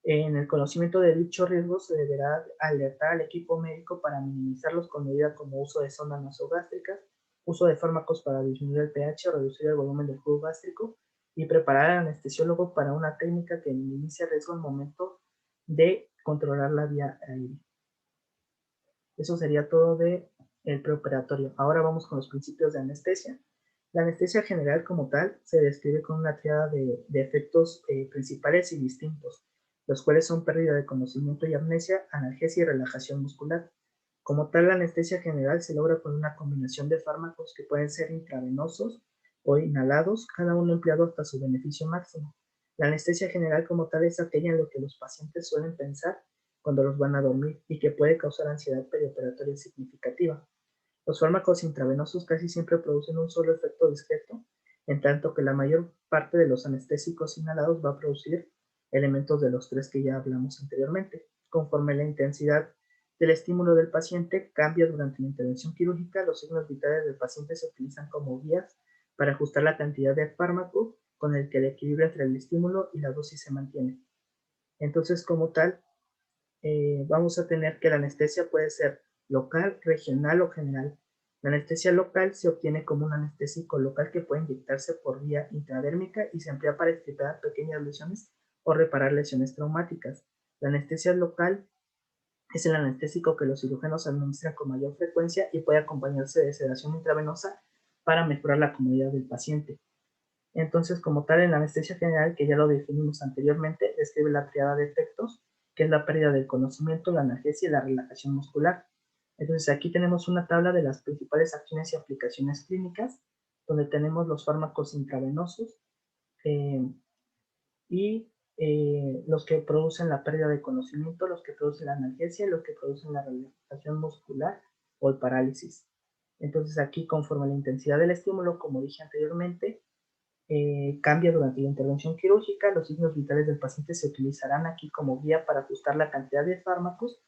S1: En el conocimiento de dicho riesgo se deberá alertar al equipo médico para minimizarlos con medidas como uso de sondas nasogástricas, uso de fármacos para disminuir el pH o reducir el volumen del jugo gástrico y preparar al anestesiólogo para una técnica que minimice el riesgo al momento de controlar la vía aérea. Eso sería todo de el preoperatorio. Ahora vamos con los principios de anestesia. La anestesia general como tal se describe con una tríada de efectos principales y distintos, los cuales son pérdida de conocimiento y amnesia, analgesia y relajación muscular. Como tal, la anestesia general se logra con una combinación de fármacos que pueden ser intravenosos o inhalados, cada uno empleado hasta su beneficio máximo. La anestesia general como tal es aquella en lo que los pacientes suelen pensar cuando los van a dormir y que puede causar ansiedad perioperatoria significativa. Los fármacos intravenosos casi siempre producen un solo efecto discreto, en tanto que la mayor parte de los anestésicos inhalados va a producir elementos de los tres que ya hablamos anteriormente. Conforme la intensidad del estímulo del paciente cambia durante la intervención quirúrgica, los signos vitales del paciente se utilizan como guías para ajustar la cantidad de fármaco con el que el equilibrio entre el estímulo y la dosis se mantiene. Entonces, como tal, vamos a tener que la anestesia puede ser local, regional o general. La anestesia local se obtiene como un anestésico local que puede inyectarse por vía intradérmica y se emplea para extirpar pequeñas lesiones o reparar lesiones traumáticas. La anestesia local es el anestésico que los cirujanos administran con mayor frecuencia y puede acompañarse de sedación intravenosa para mejorar la comodidad del paciente. Entonces, como tal, en la anestesia general, que ya lo definimos anteriormente, describe la triada de efectos, que es la pérdida del conocimiento, la analgesia y la relajación muscular. Entonces, aquí tenemos una tabla de las principales acciones y aplicaciones clínicas, donde tenemos los fármacos intravenosos eh, y los que producen la pérdida de conocimiento, los que producen la analgesia y los que producen la relajación muscular o el parálisis. Entonces, aquí, conforme a la intensidad del estímulo, como dije anteriormente, cambia durante la intervención quirúrgica. Los signos vitales del paciente se utilizarán aquí como guía para ajustar la cantidad de fármacos,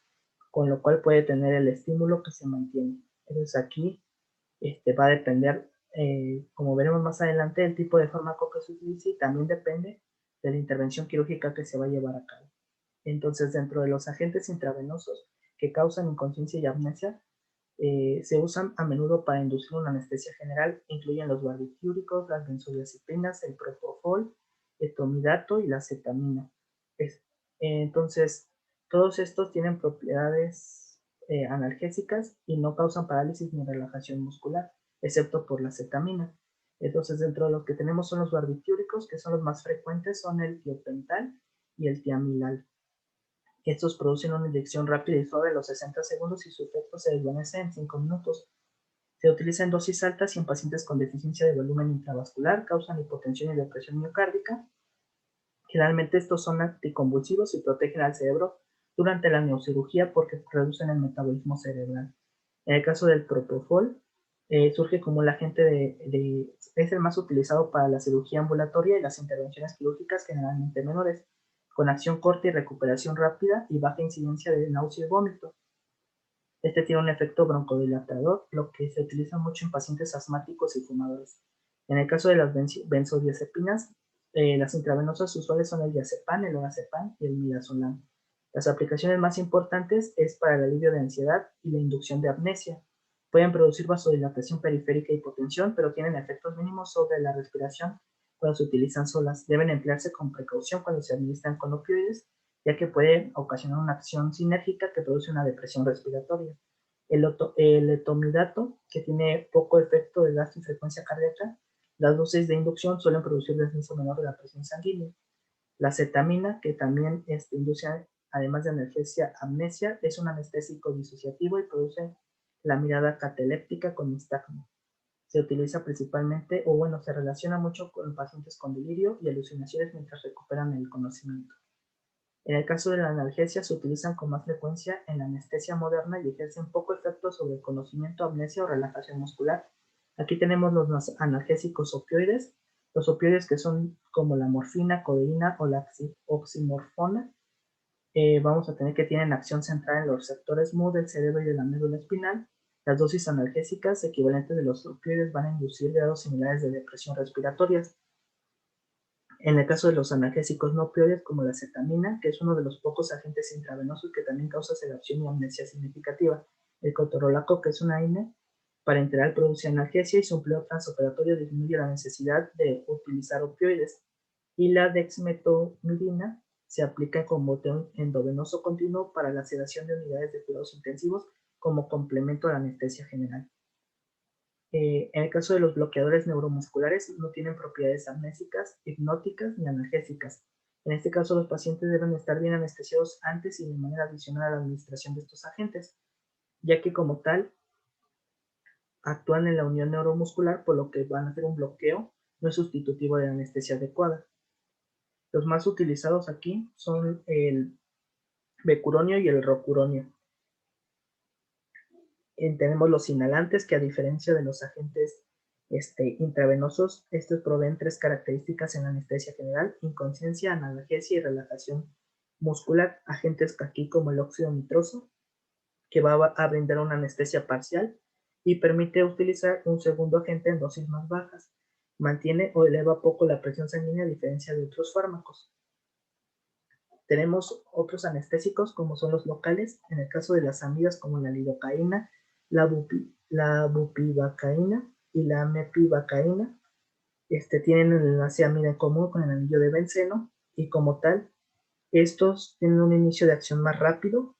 S1: con lo cual puede tener el estímulo que se mantiene. Entonces aquí va a depender, como veremos más adelante, el tipo de fármaco que se utilice y también depende de la intervención quirúrgica que se va a llevar a cabo. Entonces, dentro de los agentes intravenosos que causan inconsciencia y amnesia, se usan a menudo para inducir una anestesia general, incluyen los barbitúricos, las benzodiazepinas, el propofol, el tomidato y la cetamina. Entonces, todos estos tienen propiedades analgésicas y no causan parálisis ni relajación muscular, excepto por la cetamina. Entonces, dentro de los que tenemos son los barbitúricos, que son los más frecuentes, son el tiopental y el tiamilal. Estos producen una inyección rápida y suave a los 60 segundos y su efecto se desvanece en 5 minutos. Se utiliza en dosis altas y en pacientes con deficiencia de volumen intravascular, causan hipotensión y depresión miocárdica. Generalmente estos son anticonvulsivos y protegen al cerebro durante la neurocirugía porque reducen el metabolismo cerebral. En el caso del propofol, surge como el agente es el más utilizado para la cirugía ambulatoria y las intervenciones quirúrgicas generalmente menores, con acción corta y recuperación rápida y baja incidencia de náusea y vómito. Este tiene un efecto broncodilatador, lo que se utiliza mucho en pacientes asmáticos y fumadores. En el caso de las benzodiazepinas, las intravenosas usuales son el diazepam, el lorazepam y el midazolam. Las aplicaciones más importantes es para el alivio de ansiedad y la inducción de amnesia. Pueden producir vasodilatación periférica y hipotensión, pero tienen efectos mínimos sobre la respiración cuando se utilizan solas. Deben emplearse con precaución cuando se administran con opioides, ya que puede ocasionar una acción sinérgica que produce una depresión respiratoria. El etomidato, que tiene poco efecto de gasto y frecuencia cardíaca, las dosis de inducción suelen producir descenso menor de la presión sanguínea. La cetamina, que también induce, además de analgesia, amnesia, es un anestésico disociativo y produce la mirada cataléptica con nistagmo. Se utiliza principalmente, o bueno, se relaciona mucho con pacientes con delirio y alucinaciones mientras recuperan el conocimiento. En el caso de la analgesia se utilizan con más frecuencia en la anestesia moderna y ejercen poco efecto sobre el conocimiento, amnesia o relajación muscular. Aquí tenemos los analgésicos opioides, los opioides que son como la morfina, codeína o la oximorfona. Vamos a tener que tienen acción central en los receptores MU del cerebro y de la médula espinal. Las dosis analgésicas equivalentes de los opioides van a inducir grados similares de depresión respiratorias. En el caso de los analgésicos no opioides, como la cetamina, que es uno de los pocos agentes intravenosos que también causa sedación y amnesia significativa. El ketorolaco, que es una AINE, parenteral produce analgesia y su empleo transoperatorio disminuye la necesidad de utilizar opioides. Y la dexmedetomidina se aplica con botón endovenoso continuo para la sedación de unidades de cuidados intensivos como complemento a la anestesia general. En el caso de los bloqueadores neuromusculares, no tienen propiedades amnésicas, hipnóticas ni analgésicas. En este caso, los pacientes deben estar bien anestesiados antes y de manera adicional a la administración de estos agentes, ya que como tal actúan en la unión neuromuscular, por lo que van a hacer un bloqueo no es sustitutivo de la anestesia adecuada. Los más utilizados aquí son el becuronio y el rocuronio. Tenemos los inhalantes, que a diferencia de los agentes intravenosos, estos proveen tres características en la anestesia general: inconsciencia, analgesia y relajación muscular. Agentes aquí como el óxido nitroso, que va a brindar una anestesia parcial y permite utilizar un segundo agente en dosis más bajas. Mantiene o eleva poco la presión sanguínea a diferencia de otros fármacos. Tenemos otros anestésicos como son los locales, en el caso de las amidas como la lidocaína, la bupivacaína y la mepivacaína. Tienen el enlace amida en común con el anillo de benceno y como tal, estos tienen un inicio de acción más rápido.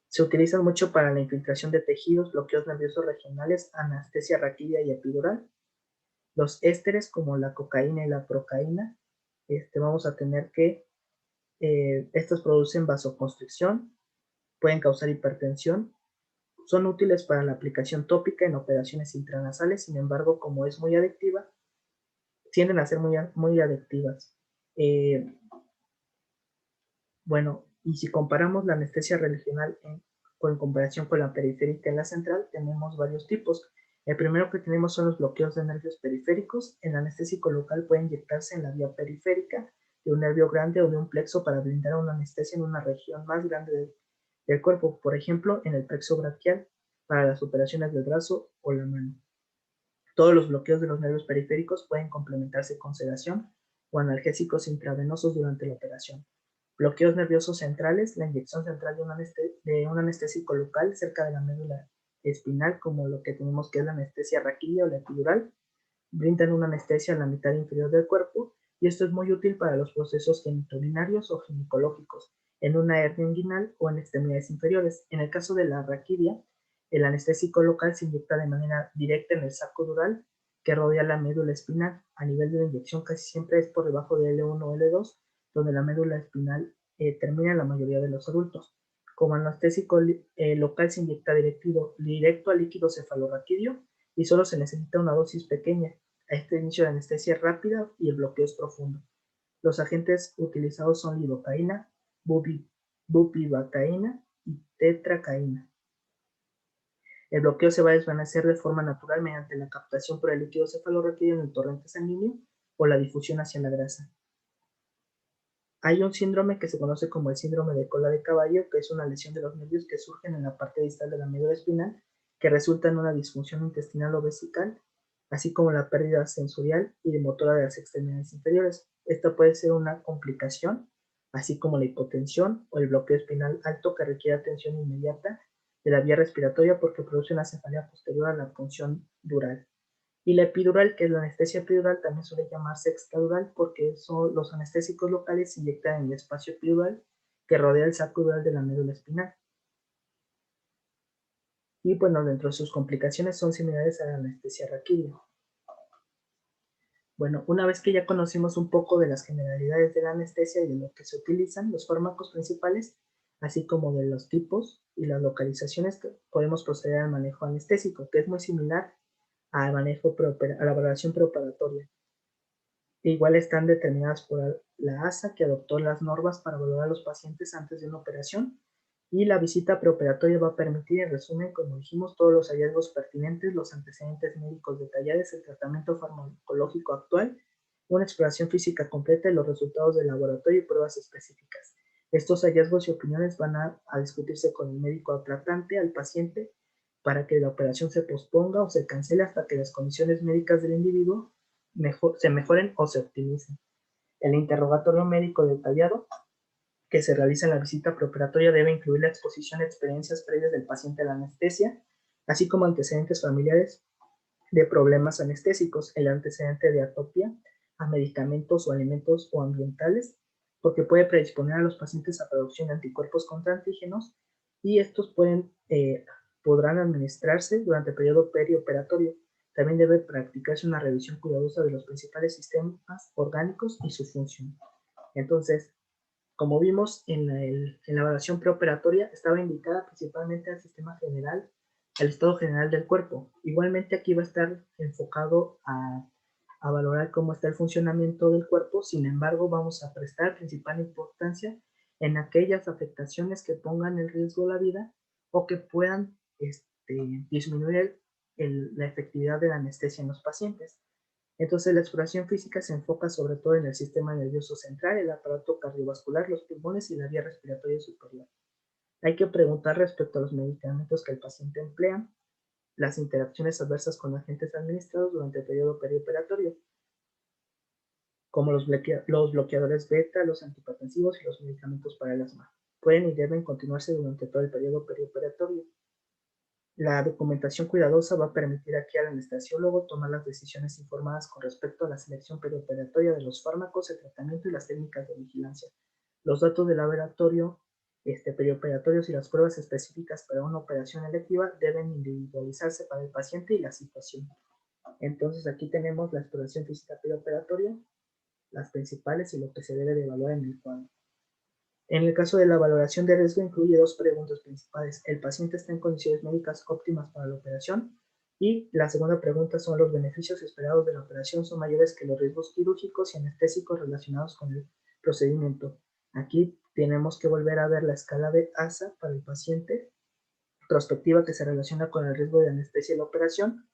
S1: Se utilizan mucho para la infiltración de tejidos, bloqueos nerviosos regionales, anestesia raquídea y epidural. Los ésteres como la cocaína y la procaína, vamos a tener que estos producen vasoconstricción, pueden causar hipertensión, son útiles para la aplicación tópica en operaciones intranasales, sin embargo, como es muy adictiva, tienden a ser muy adictivas. Bueno, y si comparamos la anestesia regional en comparación con la periférica en la central, tenemos varios tipos. El primero que tenemos son los bloqueos de nervios periféricos. El anestésico local puede inyectarse en la vía periférica de un nervio grande o de un plexo para brindar una anestesia en una región más grande del cuerpo, por ejemplo, en el plexo braquial, para las operaciones del brazo o la mano. Todos los bloqueos de los nervios periféricos pueden complementarse con sedación o analgésicos intravenosos durante la operación. Bloqueos nerviosos centrales, la inyección central de un anestésico local cerca de la médula espinal, como lo que tenemos que es la anestesia raquídea o la epidural, brindan una anestesia en la mitad inferior del cuerpo, y esto es muy útil para los procesos genitourinarios o ginecológicos, en una hernia inguinal o en extremidades inferiores. En el caso de la raquidia, el anestésico local se inyecta de manera directa en el saco dural que rodea la médula espinal. A nivel de la inyección casi siempre es por debajo de L1 o L2, donde la médula espinal termina en la mayoría de los adultos. Como anestésico local se inyecta directo al líquido cefalorraquídeo y solo se necesita una dosis pequeña. A este inicio de anestesia es rápida y el bloqueo es profundo. Los agentes utilizados son lidocaína, bupivacaína y tetracaína. El bloqueo se va a desvanecer de forma natural mediante la captación por el líquido cefalorraquídeo en el torrente sanguíneo o la difusión hacia la grasa. Hay un síndrome que se conoce como el síndrome de cola de caballo, que es una lesión de los nervios que surgen en la parte distal de la médula espinal, que resulta en una disfunción intestinal o vesical, así como la pérdida sensorial y motora de las extremidades inferiores. Esta puede ser una complicación, así como la hipotensión o el bloqueo espinal alto, que requiere atención inmediata de la vía respiratoria porque produce una cefalea posterior a la punción dural. Y la epidural, que es la anestesia epidural, también suele llamarse extradural porque son los anestésicos locales se inyectan en el espacio epidural que rodea el saco dural de la médula espinal. Y bueno, dentro de sus complicaciones son similares a la anestesia raquídea. Bueno, una vez que ya conocimos un poco de las generalidades de la anestesia y de lo que se utilizan, los fármacos principales, así como de los tipos y las localizaciones, podemos proceder al manejo anestésico, que es muy similar al manejo a la valoración preoperatoria. Igual están determinadas por la ASA, que adoptó las normas para evaluar a los pacientes antes de una operación, y la visita preoperatoria va a permitir, en resumen, como dijimos, todos los hallazgos pertinentes, los antecedentes médicos detallados, el tratamiento farmacológico actual, una exploración física completa y los resultados del laboratorio y pruebas específicas. Estos hallazgos y opiniones van a discutirse con el médico tratante al paciente para que la operación se posponga o se cancele hasta que las condiciones médicas del individuo se mejoren o se optimicen. El interrogatorio médico detallado que se realiza en la visita preoperatoria debe incluir la exposición a experiencias previas del paciente a la anestesia, así como antecedentes familiares de problemas anestésicos, el antecedente de atopia a medicamentos o alimentos o ambientales, porque puede predisponer a los pacientes a producción de anticuerpos contra antígenos y estos podrán administrarse durante el periodo perioperatorio. También debe practicarse una revisión cuidadosa de los principales sistemas orgánicos y su función. Entonces, como vimos en la evaluación preoperatoria, estaba indicada principalmente al sistema general, al estado general del cuerpo. Igualmente aquí va a estar enfocado a valorar cómo está el funcionamiento del cuerpo, sin embargo vamos a prestar principal importancia en aquellas afectaciones que pongan en riesgo la vida o que puedan disminuir la efectividad de la anestesia en los pacientes. Entonces, la exploración física se enfoca sobre todo en el sistema nervioso central, el aparato cardiovascular, los pulmones y la vía respiratoria superior. Hay que preguntar respecto a los medicamentos que el paciente emplea, las interacciones adversas con agentes administrados durante el periodo perioperatorio, como los bloqueadores beta, los antihipertensivos y los medicamentos para el asma. Pueden y deben continuarse durante todo el periodo perioperatorio. La documentación cuidadosa va a permitir aquí al anestesiólogo tomar las decisiones informadas con respecto a la selección perioperatoria de los fármacos, el tratamiento y las técnicas de vigilancia. Los datos del laboratorio perioperatorios y las pruebas específicas para una operación electiva deben individualizarse para el paciente y la situación. Entonces aquí tenemos la exploración física perioperatoria, las principales y lo que se debe de evaluar en el cuadro. En el caso de la valoración de riesgo incluye dos preguntas principales. ¿El paciente está en condiciones médicas óptimas para la operación? Y la segunda pregunta son los beneficios esperados de la operación son mayores que los riesgos quirúrgicos y anestésicos relacionados con el procedimiento. Aquí tenemos que volver a ver la escala de ASA para el paciente, prospectiva que se relaciona con el riesgo de anestesia en la operación.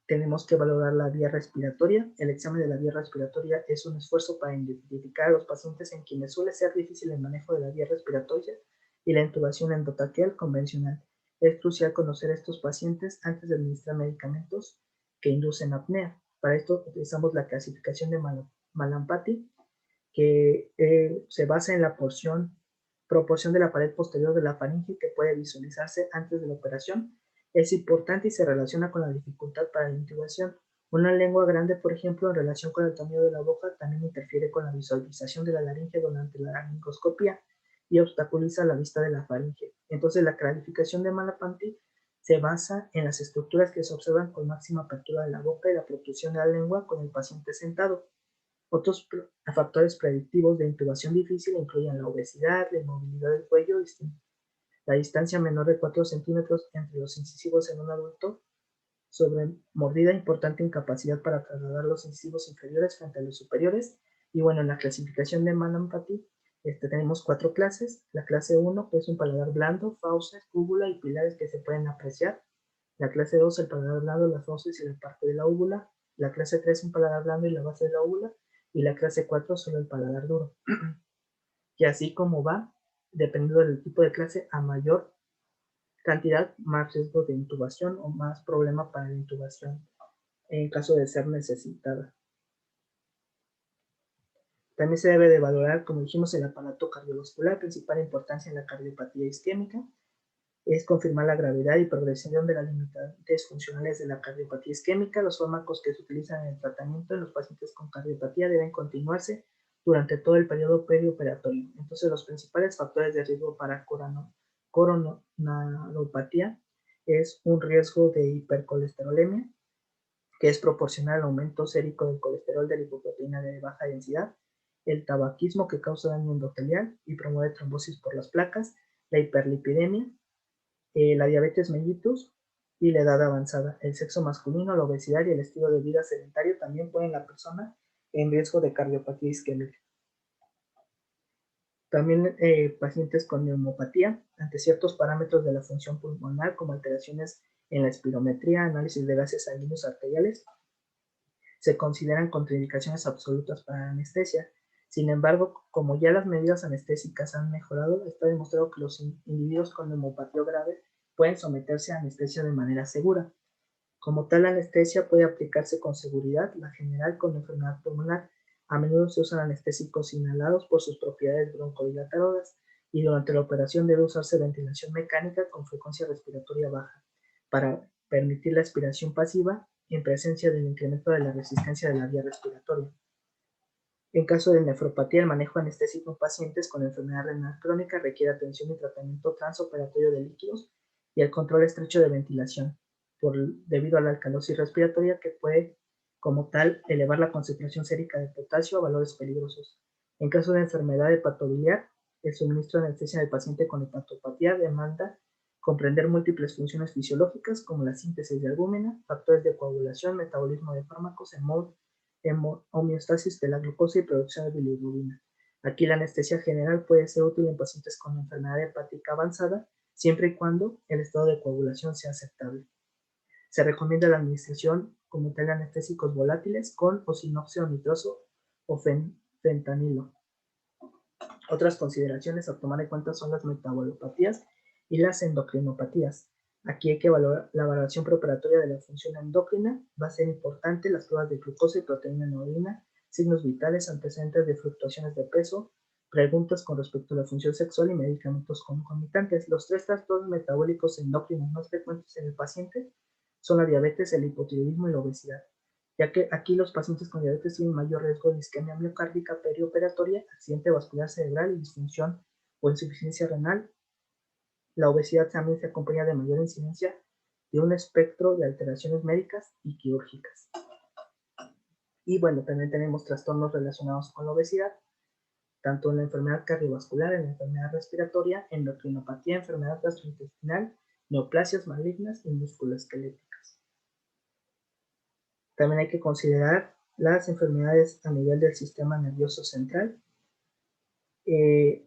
S1: Tenemos que valorar la vía respiratoria. El examen de la vía respiratoria es un esfuerzo para identificar a los pacientes en quienes suele ser difícil el manejo de la vía respiratoria y la intubación endotraqueal convencional. Es crucial conocer a estos pacientes antes de administrar medicamentos que inducen apnea. Para esto utilizamos la clasificación de Malampati, que se basa en la proporción de la pared posterior de la faringe que puede visualizarse antes de la operación. Es importante y se relaciona con la dificultad para la intubación. Una lengua grande, por ejemplo, en relación con el tamaño de la boca, también interfiere con la visualización de la laringe durante la laringoscopia y obstaculiza la vista de la faringe. Entonces, la clasificación de Malampati se basa en las estructuras que se observan con máxima apertura de la boca y la protrusión de la lengua con el paciente sentado. Otros factores predictivos de intubación difícil incluyen la obesidad, la inmovilidad del cuello, la distancia menor de 4 centímetros entre los incisivos en un adulto, sobre mordida, importante incapacidad para trasladar los incisivos inferiores frente a los superiores. Y bueno, en la clasificación de Malampati tenemos 4 clases. La clase 1, que es un paladar blando, fauces, úvula y pilares que se pueden apreciar. La clase 2, el paladar blando, las fauces y la parte de la úvula. La clase 3, un paladar blando y la base de la úvula. Y la clase 4, solo el paladar duro. Y así como va, dependiendo del tipo de clase, a mayor cantidad, más riesgo de intubación o más problema para la intubación en caso de ser necesitada. También se debe de valorar, como dijimos, el aparato cardiovascular. Principal importancia en la cardiopatía isquémica es confirmar la gravedad y progresión de las limitantes funcionales de la cardiopatía isquémica. Los fármacos que se utilizan en el tratamiento en los pacientes con cardiopatía deben continuarse durante todo el periodo perioperatorio. Entonces, los principales factores de riesgo para coronariopatía es un riesgo de hipercolesterolemia, que es proporcional al aumento sérico del colesterol de lipoproteína de baja densidad, el tabaquismo que causa daño endotelial y promueve trombosis por las placas, la hiperlipidemia, la diabetes mellitus y la edad avanzada. El sexo masculino, la obesidad y el estilo de vida sedentario también ponen a la persona en riesgo de cardiopatía isquémica. También pacientes con neumopatía, ante ciertos parámetros de la función pulmonar, como alteraciones en la espirometría, análisis de gases sanguíneos arteriales, se consideran contraindicaciones absolutas para la anestesia. Sin embargo, como ya las medidas anestésicas han mejorado, está demostrado que los individuos con neumopatía grave pueden someterse a anestesia de manera segura. Como tal, la anestesia puede aplicarse con seguridad, la general con enfermedad pulmonar. A menudo se usan anestésicos inhalados por sus propiedades broncodilatadoras y durante la operación debe usarse ventilación mecánica con frecuencia respiratoria baja para permitir la aspiración pasiva en presencia del incremento de la resistencia de la vía respiratoria. En caso de nefropatía, el manejo anestésico en pacientes con enfermedad renal crónica requiere atención y tratamiento transoperatorio de líquidos y el control estrecho de ventilación, debido a la alcalosis respiratoria que puede, como tal, elevar la concentración sérica de potasio a valores peligrosos. En caso de enfermedad hepatobiliar, el suministro de anestesia del paciente con hepatopatía demanda comprender múltiples funciones fisiológicas como la síntesis de albúmina, factores de coagulación, metabolismo de fármacos, homeostasis de la glucosa y producción de bilirrubina. Aquí la anestesia general puede ser útil en pacientes con enfermedad hepática avanzada, siempre y cuando el estado de coagulación sea aceptable. Se recomienda la administración como tal de anestésicos volátiles con o sin óxido nitroso o fentanilo. Otras consideraciones a tomar en cuenta son las metabolopatías y las endocrinopatías. Aquí hay que evaluar la valoración preoperatoria de la función endocrina, va a ser importante las pruebas de glucosa y proteína en orina, signos vitales, antecedentes de fluctuaciones de peso, preguntas con respecto a la función sexual y medicamentos concomitantes. Los 3 trastornos metabólicos endocrinos más frecuentes en el paciente son la diabetes, el hipotiroidismo y la obesidad, ya que aquí los pacientes con diabetes tienen mayor riesgo de isquemia miocárdica perioperatoria, accidente vascular cerebral y disfunción o insuficiencia renal. La obesidad también se acompaña de mayor incidencia de un espectro de alteraciones médicas y quirúrgicas. Y bueno, también tenemos trastornos relacionados con la obesidad, tanto en la enfermedad cardiovascular, en la enfermedad respiratoria, endocrinopatía, enfermedad gastrointestinal, neoplasias malignas y musculoesqueléticas. También hay que considerar las enfermedades a nivel del sistema nervioso central.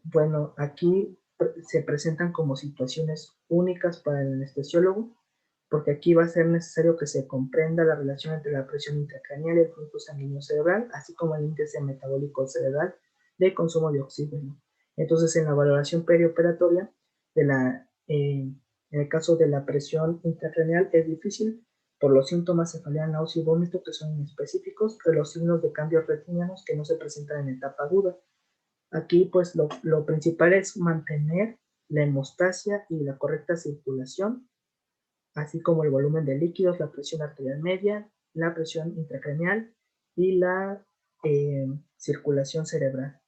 S1: Bueno, aquí se presentan como situaciones únicas para el anestesiólogo, porque aquí va a ser necesario que se comprenda la relación entre la presión intracraneal y el flujo sanguíneo cerebral, así como el índice metabólico cerebral de consumo de oxígeno. Entonces, en la valoración perioperatoria, en el caso de la presión intracraneal es difícil por los síntomas cefalea, náusea y vómito que son inespecíficos, que los signos de cambios retinianos que no se presentan en etapa aguda. Aquí pues lo principal es mantener la hemostasia y la correcta circulación, así como el volumen de líquidos, la presión arterial media, la presión intracraneal y la circulación cerebral.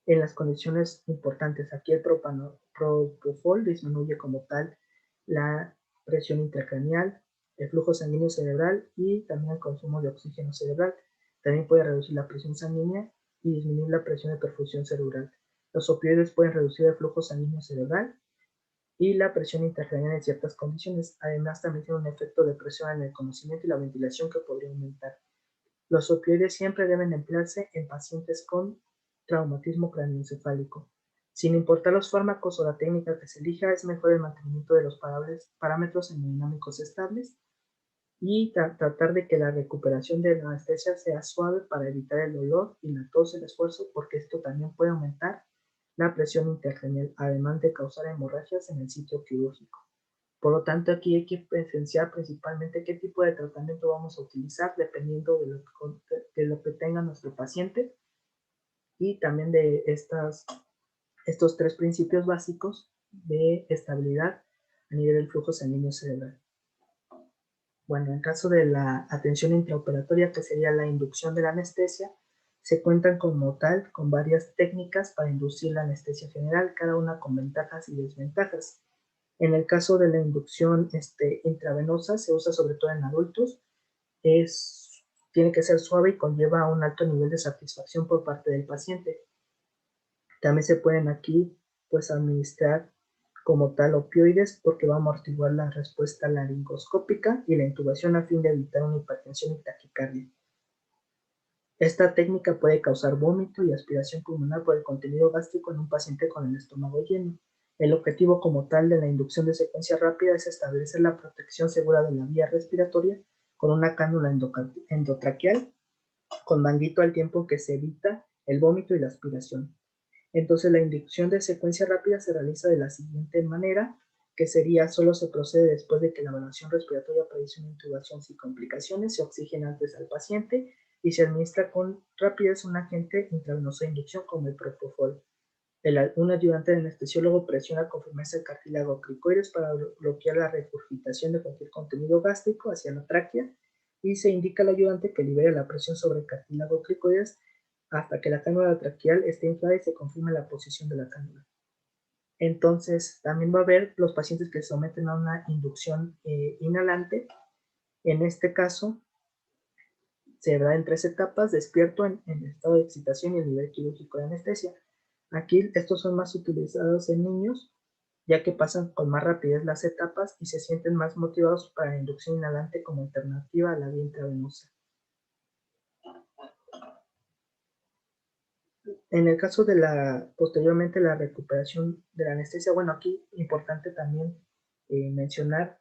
S1: En las condiciones importantes, aquí el propofol disminuye como tal la presión intracraneal, el flujo sanguíneo cerebral y también el consumo de oxígeno cerebral. También puede reducir la presión sanguínea y disminuir la presión de perfusión cerebral. Los opioides pueden reducir el flujo sanguíneo cerebral y la presión intracraneal en ciertas condiciones. Además, también tiene un efecto de presión en el conocimiento y la ventilación que podría aumentar. Los opioides siempre deben emplearse en pacientes con traumatismo craneoencefálico. Sin importar los fármacos o la técnica que se elija, es mejor el mantenimiento de los parámetros hemodinámicos estables y tratar de que la recuperación de la anestesia sea suave para evitar el dolor y la tos, el esfuerzo, porque esto también puede aumentar la presión intracraneal, además de causar hemorragias en el sitio quirúrgico. Por lo tanto, aquí hay que presenciar principalmente qué tipo de tratamiento vamos a utilizar dependiendo de lo que tenga nuestro paciente y también de estos 3 principios básicos de estabilidad a nivel del flujo sanguíneo cerebral. Bueno, en caso de la atención intraoperatoria, que sería la inducción de la anestesia, se cuentan como tal con varias técnicas para inducir la anestesia general, cada una con ventajas y desventajas. En el caso de la inducción intravenosa, se usa sobre todo en adultos, tiene que ser suave y conlleva un alto nivel de satisfacción por parte del paciente. También se pueden aquí pues administrar como tal opioides porque va a amortiguar la respuesta laringoscópica y la intubación a fin de evitar una hipertensión y taquicardia. Esta técnica puede causar vómito y aspiración pulmonar por el contenido gástrico en un paciente con el estómago lleno. El objetivo como tal de la inducción de secuencia rápida es establecer la protección segura de la vía respiratoria con una cánula endotraqueal con manguito al tiempo que se evita el vómito y la aspiración. Entonces la inducción de secuencia rápida se realiza de la siguiente manera, que sería solo se procede después de que la evaluación respiratoria predice una intubación sin complicaciones, se oxigena antes al paciente, y se administra con rapidez un agente intravenoso de inducción como el propofol. Un ayudante de anestesiólogo presiona con firmeza el cartílago cricoides para bloquear la regurgitación de cualquier contenido gástrico hacia la tráquea y se indica al ayudante que libere la presión sobre el cartílago cricoides hasta que la cánula traqueal esté inflada y se confirme la posición de la cánula. Entonces, también va a haber los pacientes que se someten a una inducción inhalante. En este caso, se da en 3 etapas: despierto, en estado de excitación y el nivel quirúrgico de anestesia. Aquí estos son más utilizados en niños, ya que pasan con más rapidez las etapas y se sienten más motivados para la inducción inhalante como alternativa a la vía intravenosa. En el caso de posteriormente la recuperación de la anestesia, bueno, aquí importante también mencionar,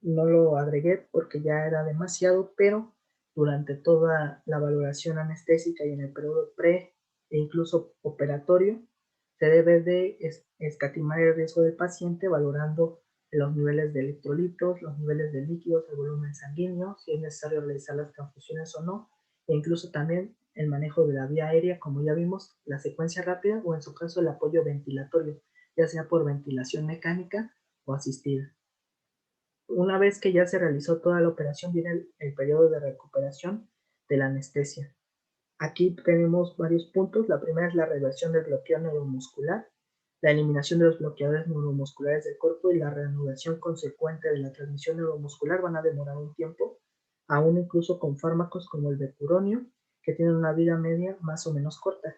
S1: no lo agregué porque ya era demasiado, pero durante toda la valoración anestésica y en el periodo pre e incluso operatorio, se debe de escatimar el riesgo del paciente valorando los niveles de electrolitos, los niveles de líquidos, el volumen sanguíneo, si es necesario realizar las transfusiones o no, e incluso también el manejo de la vía aérea, como ya vimos, la secuencia rápida o en su caso el apoyo ventilatorio, ya sea por ventilación mecánica o asistida. Una vez que ya se realizó toda la operación, viene el periodo de recuperación de la anestesia. Aquí tenemos varios puntos. La primera es la reversión del bloqueo neuromuscular, la eliminación de los bloqueadores neuromusculares del cuerpo y la reanudación consecuente de la transmisión neuromuscular van a demorar un tiempo, aún incluso con fármacos como el becuronio, que tienen una vida media más o menos corta.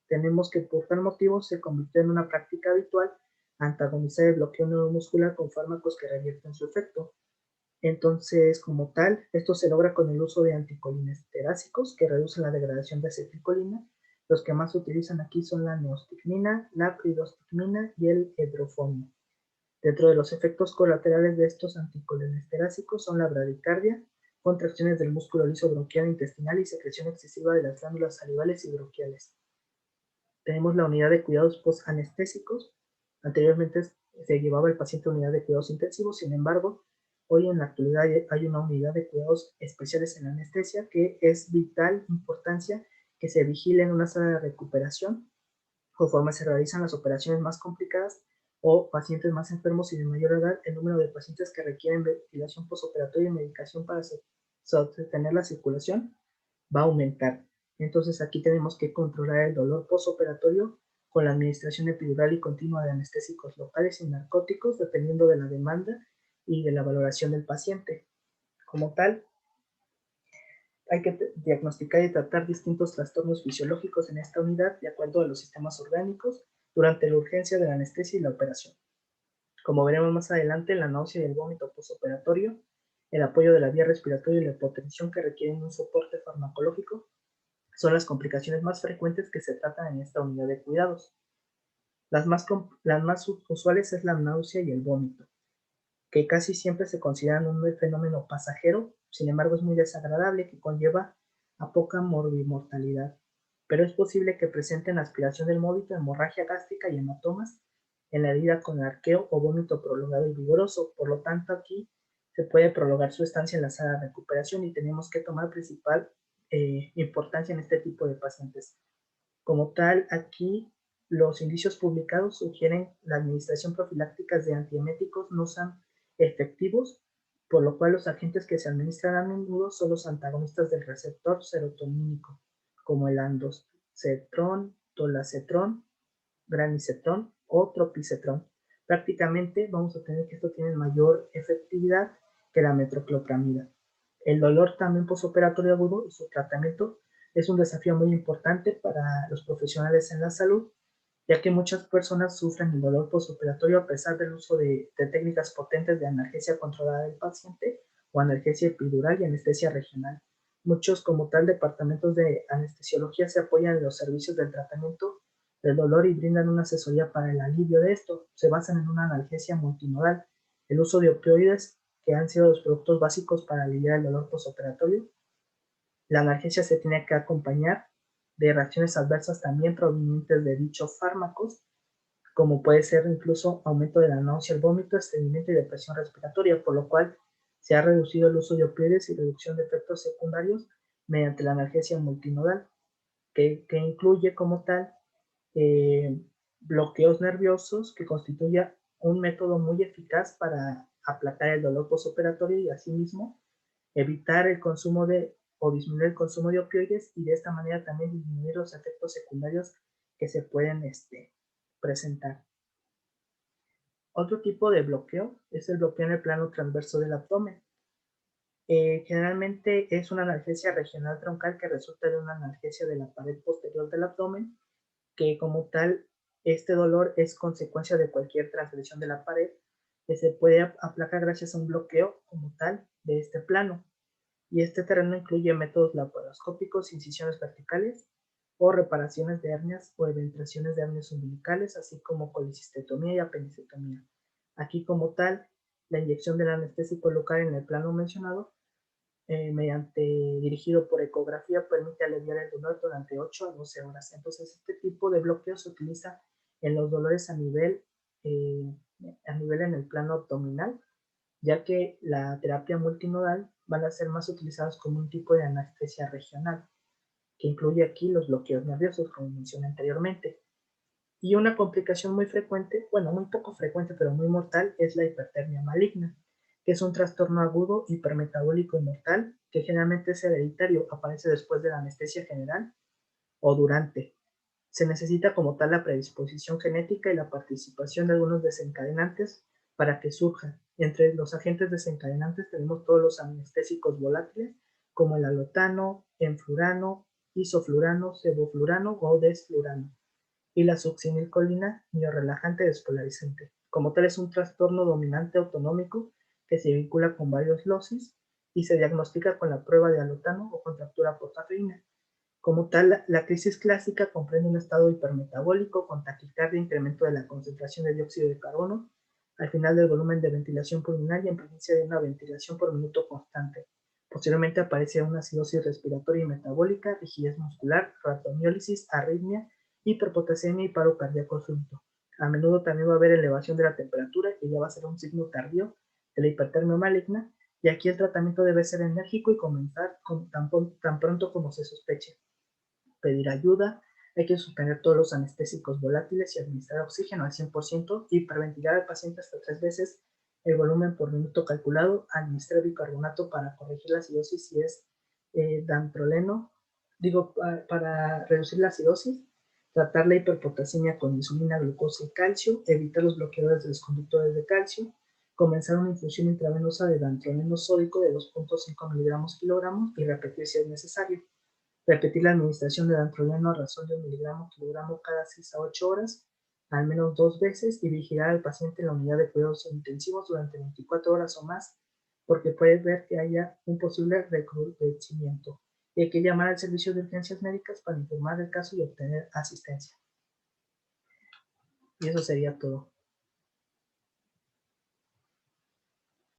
S1: Tenemos que por tal motivo se convirtió en una práctica habitual antagonizar el bloqueo neuromuscular con fármacos que revierten su efecto. Entonces, como tal, esto se logra con el uso de anticolinesterácicos que reducen la degradación de acetilcolina. Los que más se utilizan aquí son la neostigmina, la pridostigmina y el edrofonio. Dentro de los efectos colaterales de estos anticolinesterácicos son la bradicardia, contracciones del músculo liso bronquial intestinal y secreción excesiva de las glándulas salivales y bronquiales. Tenemos la unidad de cuidados post-anestésicos. Anteriormente se llevaba el paciente a unidad de cuidados intensivos, sin embargo, hoy en la actualidad hay una unidad de cuidados especiales en la anestesia que es vital importancia que se vigile en una sala de recuperación conforme se realizan las operaciones más complicadas o pacientes más enfermos y de mayor edad. El número de pacientes que requieren ventilación postoperatoria y medicación para sostener la circulación va a aumentar. Entonces aquí tenemos que controlar el dolor postoperatorio con la administración epidural y continua de anestésicos locales y narcóticos, dependiendo de la demanda y de la valoración del paciente. Como tal, hay que diagnosticar y tratar distintos trastornos fisiológicos en esta unidad de acuerdo a los sistemas orgánicos durante la urgencia de la anestesia y la operación. Como veremos más adelante, la náusea y el vómito postoperatorio, el apoyo de la vía respiratoria y la hipotensión que requieren un soporte farmacológico son las complicaciones más frecuentes que se tratan en esta unidad de cuidados. Las más usuales es la náusea y el vómito, que casi siempre se consideran un fenómeno pasajero, sin embargo es muy desagradable, que conlleva a poca morbimortalidad, pero es posible que presenten aspiración del vómito, hemorragia gástrica y hematomas en la herida con arqueo o vómito prolongado y vigoroso. Por lo tanto, aquí se puede prolongar su estancia en la sala de recuperación y tenemos que tomar principal importancia en este tipo de pacientes. Como tal, aquí los indicios publicados sugieren la administración profiláctica de antieméticos no son efectivos, por lo cual los agentes que se administran a menudo son los antagonistas del receptor serotonínico, como el andocetrón, tolacetrón, granicetrón o tropicetrón. Prácticamente vamos a tener que esto tiene mayor efectividad que la metoclopramida. El dolor también postoperatorio agudo y su tratamiento es un desafío muy importante para los profesionales en la salud, ya que muchas personas sufren el dolor postoperatorio a pesar del uso de técnicas potentes de analgesia controlada del paciente o analgesia epidural y anestesia regional. Muchos, como tal, departamentos de anestesiología se apoyan en los servicios del tratamiento del dolor y brindan una asesoría para el alivio de esto. Se basan en una analgesia multimodal, el uso de opioides, que han sido los productos básicos para aliviar el dolor postoperatorio. La analgesia se tiene que acompañar de reacciones adversas también provenientes de dichos fármacos, como puede ser incluso aumento de la náusea, el vómito, estreñimiento y depresión respiratoria, por lo cual se ha reducido el uso de opioides y reducción de efectos secundarios mediante la analgesia multinodal, que incluye como tal bloqueos nerviosos, que constituye un método muy eficaz para aplacar el dolor postoperatorio y asimismo evitar el consumo de o disminuir el consumo de opioides y de esta manera también disminuir los efectos secundarios que se pueden presentar. Otro tipo de bloqueo es el bloqueo en el plano transverso del abdomen. Generalmente es una analgesia regional troncal que resulta de una analgesia de la pared posterior del abdomen, que como tal, este dolor es consecuencia de cualquier transgresión de la pared que se puede aplacar gracias a un bloqueo como tal de este plano. Y este terreno incluye métodos laparoscópicos, incisiones verticales o reparaciones de hernias o eventuaciones de hernias umbilicales, así como colicistotomía y apendicectomía. Aquí como tal, la inyección del anestésico local en el plano mencionado, dirigido por ecografía, permite aliviar el dolor durante 8 a 12 horas. Entonces, este tipo de bloqueo se utiliza en los dolores eh, a nivel en el plano abdominal, ya que la terapia multinodal van a ser más utilizados como un tipo de anestesia regional, que incluye aquí los bloqueos nerviosos, como mencioné anteriormente. Y una complicación muy frecuente, bueno, muy poco frecuente, pero muy mortal, es la hipertermia maligna, que es un trastorno agudo hipermetabólico y mortal, que generalmente es hereditario, aparece después de la anestesia general o durante. Se necesita como tal la predisposición genética y la participación de algunos desencadenantes para que surja. Entre los agentes desencadenantes tenemos todos los anestésicos volátiles, como el alotano, enflurano, isoflurano, sevoflurano o desflurano, y la succinilcolina, miorrelajante despolarizante. Como tal, es un trastorno dominante autonómico que se vincula con varios locis y se diagnostica con la prueba de alotano o contractura por cafeína. Como tal, la crisis clásica comprende un estado hipermetabólico con taquicardia, incremento de la concentración de dióxido de carbono, al final del volumen de ventilación pulmonar y en presencia de una ventilación por minuto constante. Posteriormente aparece una acidosis respiratoria y metabólica, rigidez muscular, rhabdomiólisis, arritmia, hiperpotasemia y paro cardíaco súbito. A menudo también va a haber elevación de la temperatura, que ya va a ser un signo tardío de la hipertermia maligna, y aquí el tratamiento debe ser enérgico y comenzar tan pronto como se sospeche. Pedir ayuda, hay que suspender todos los anestésicos volátiles y administrar oxígeno al 100% y hiperventilar al paciente hasta 3 veces el volumen por minuto calculado, administrar bicarbonato para corregir la acidosis si es dantroleno, para reducir la acidosis, tratar la hiperpotasemia con insulina, glucosa y calcio, evitar los bloqueadores de los conductores de calcio, comenzar una infusión intravenosa de dantroleno sódico de 2.5 miligramos kilogramos y repetir si es necesario. Repetir la administración de dantroleno a razón de 1 miligramo kilogramo cada 6 a 8 horas, al menos 2 veces, y vigilar al paciente en la unidad de cuidados intensivos durante 24 horas o más, porque puede ver que haya un posible recrudecimiento. Y hay que llamar al servicio de urgencias médicas para informar del caso y obtener asistencia. Y eso sería todo.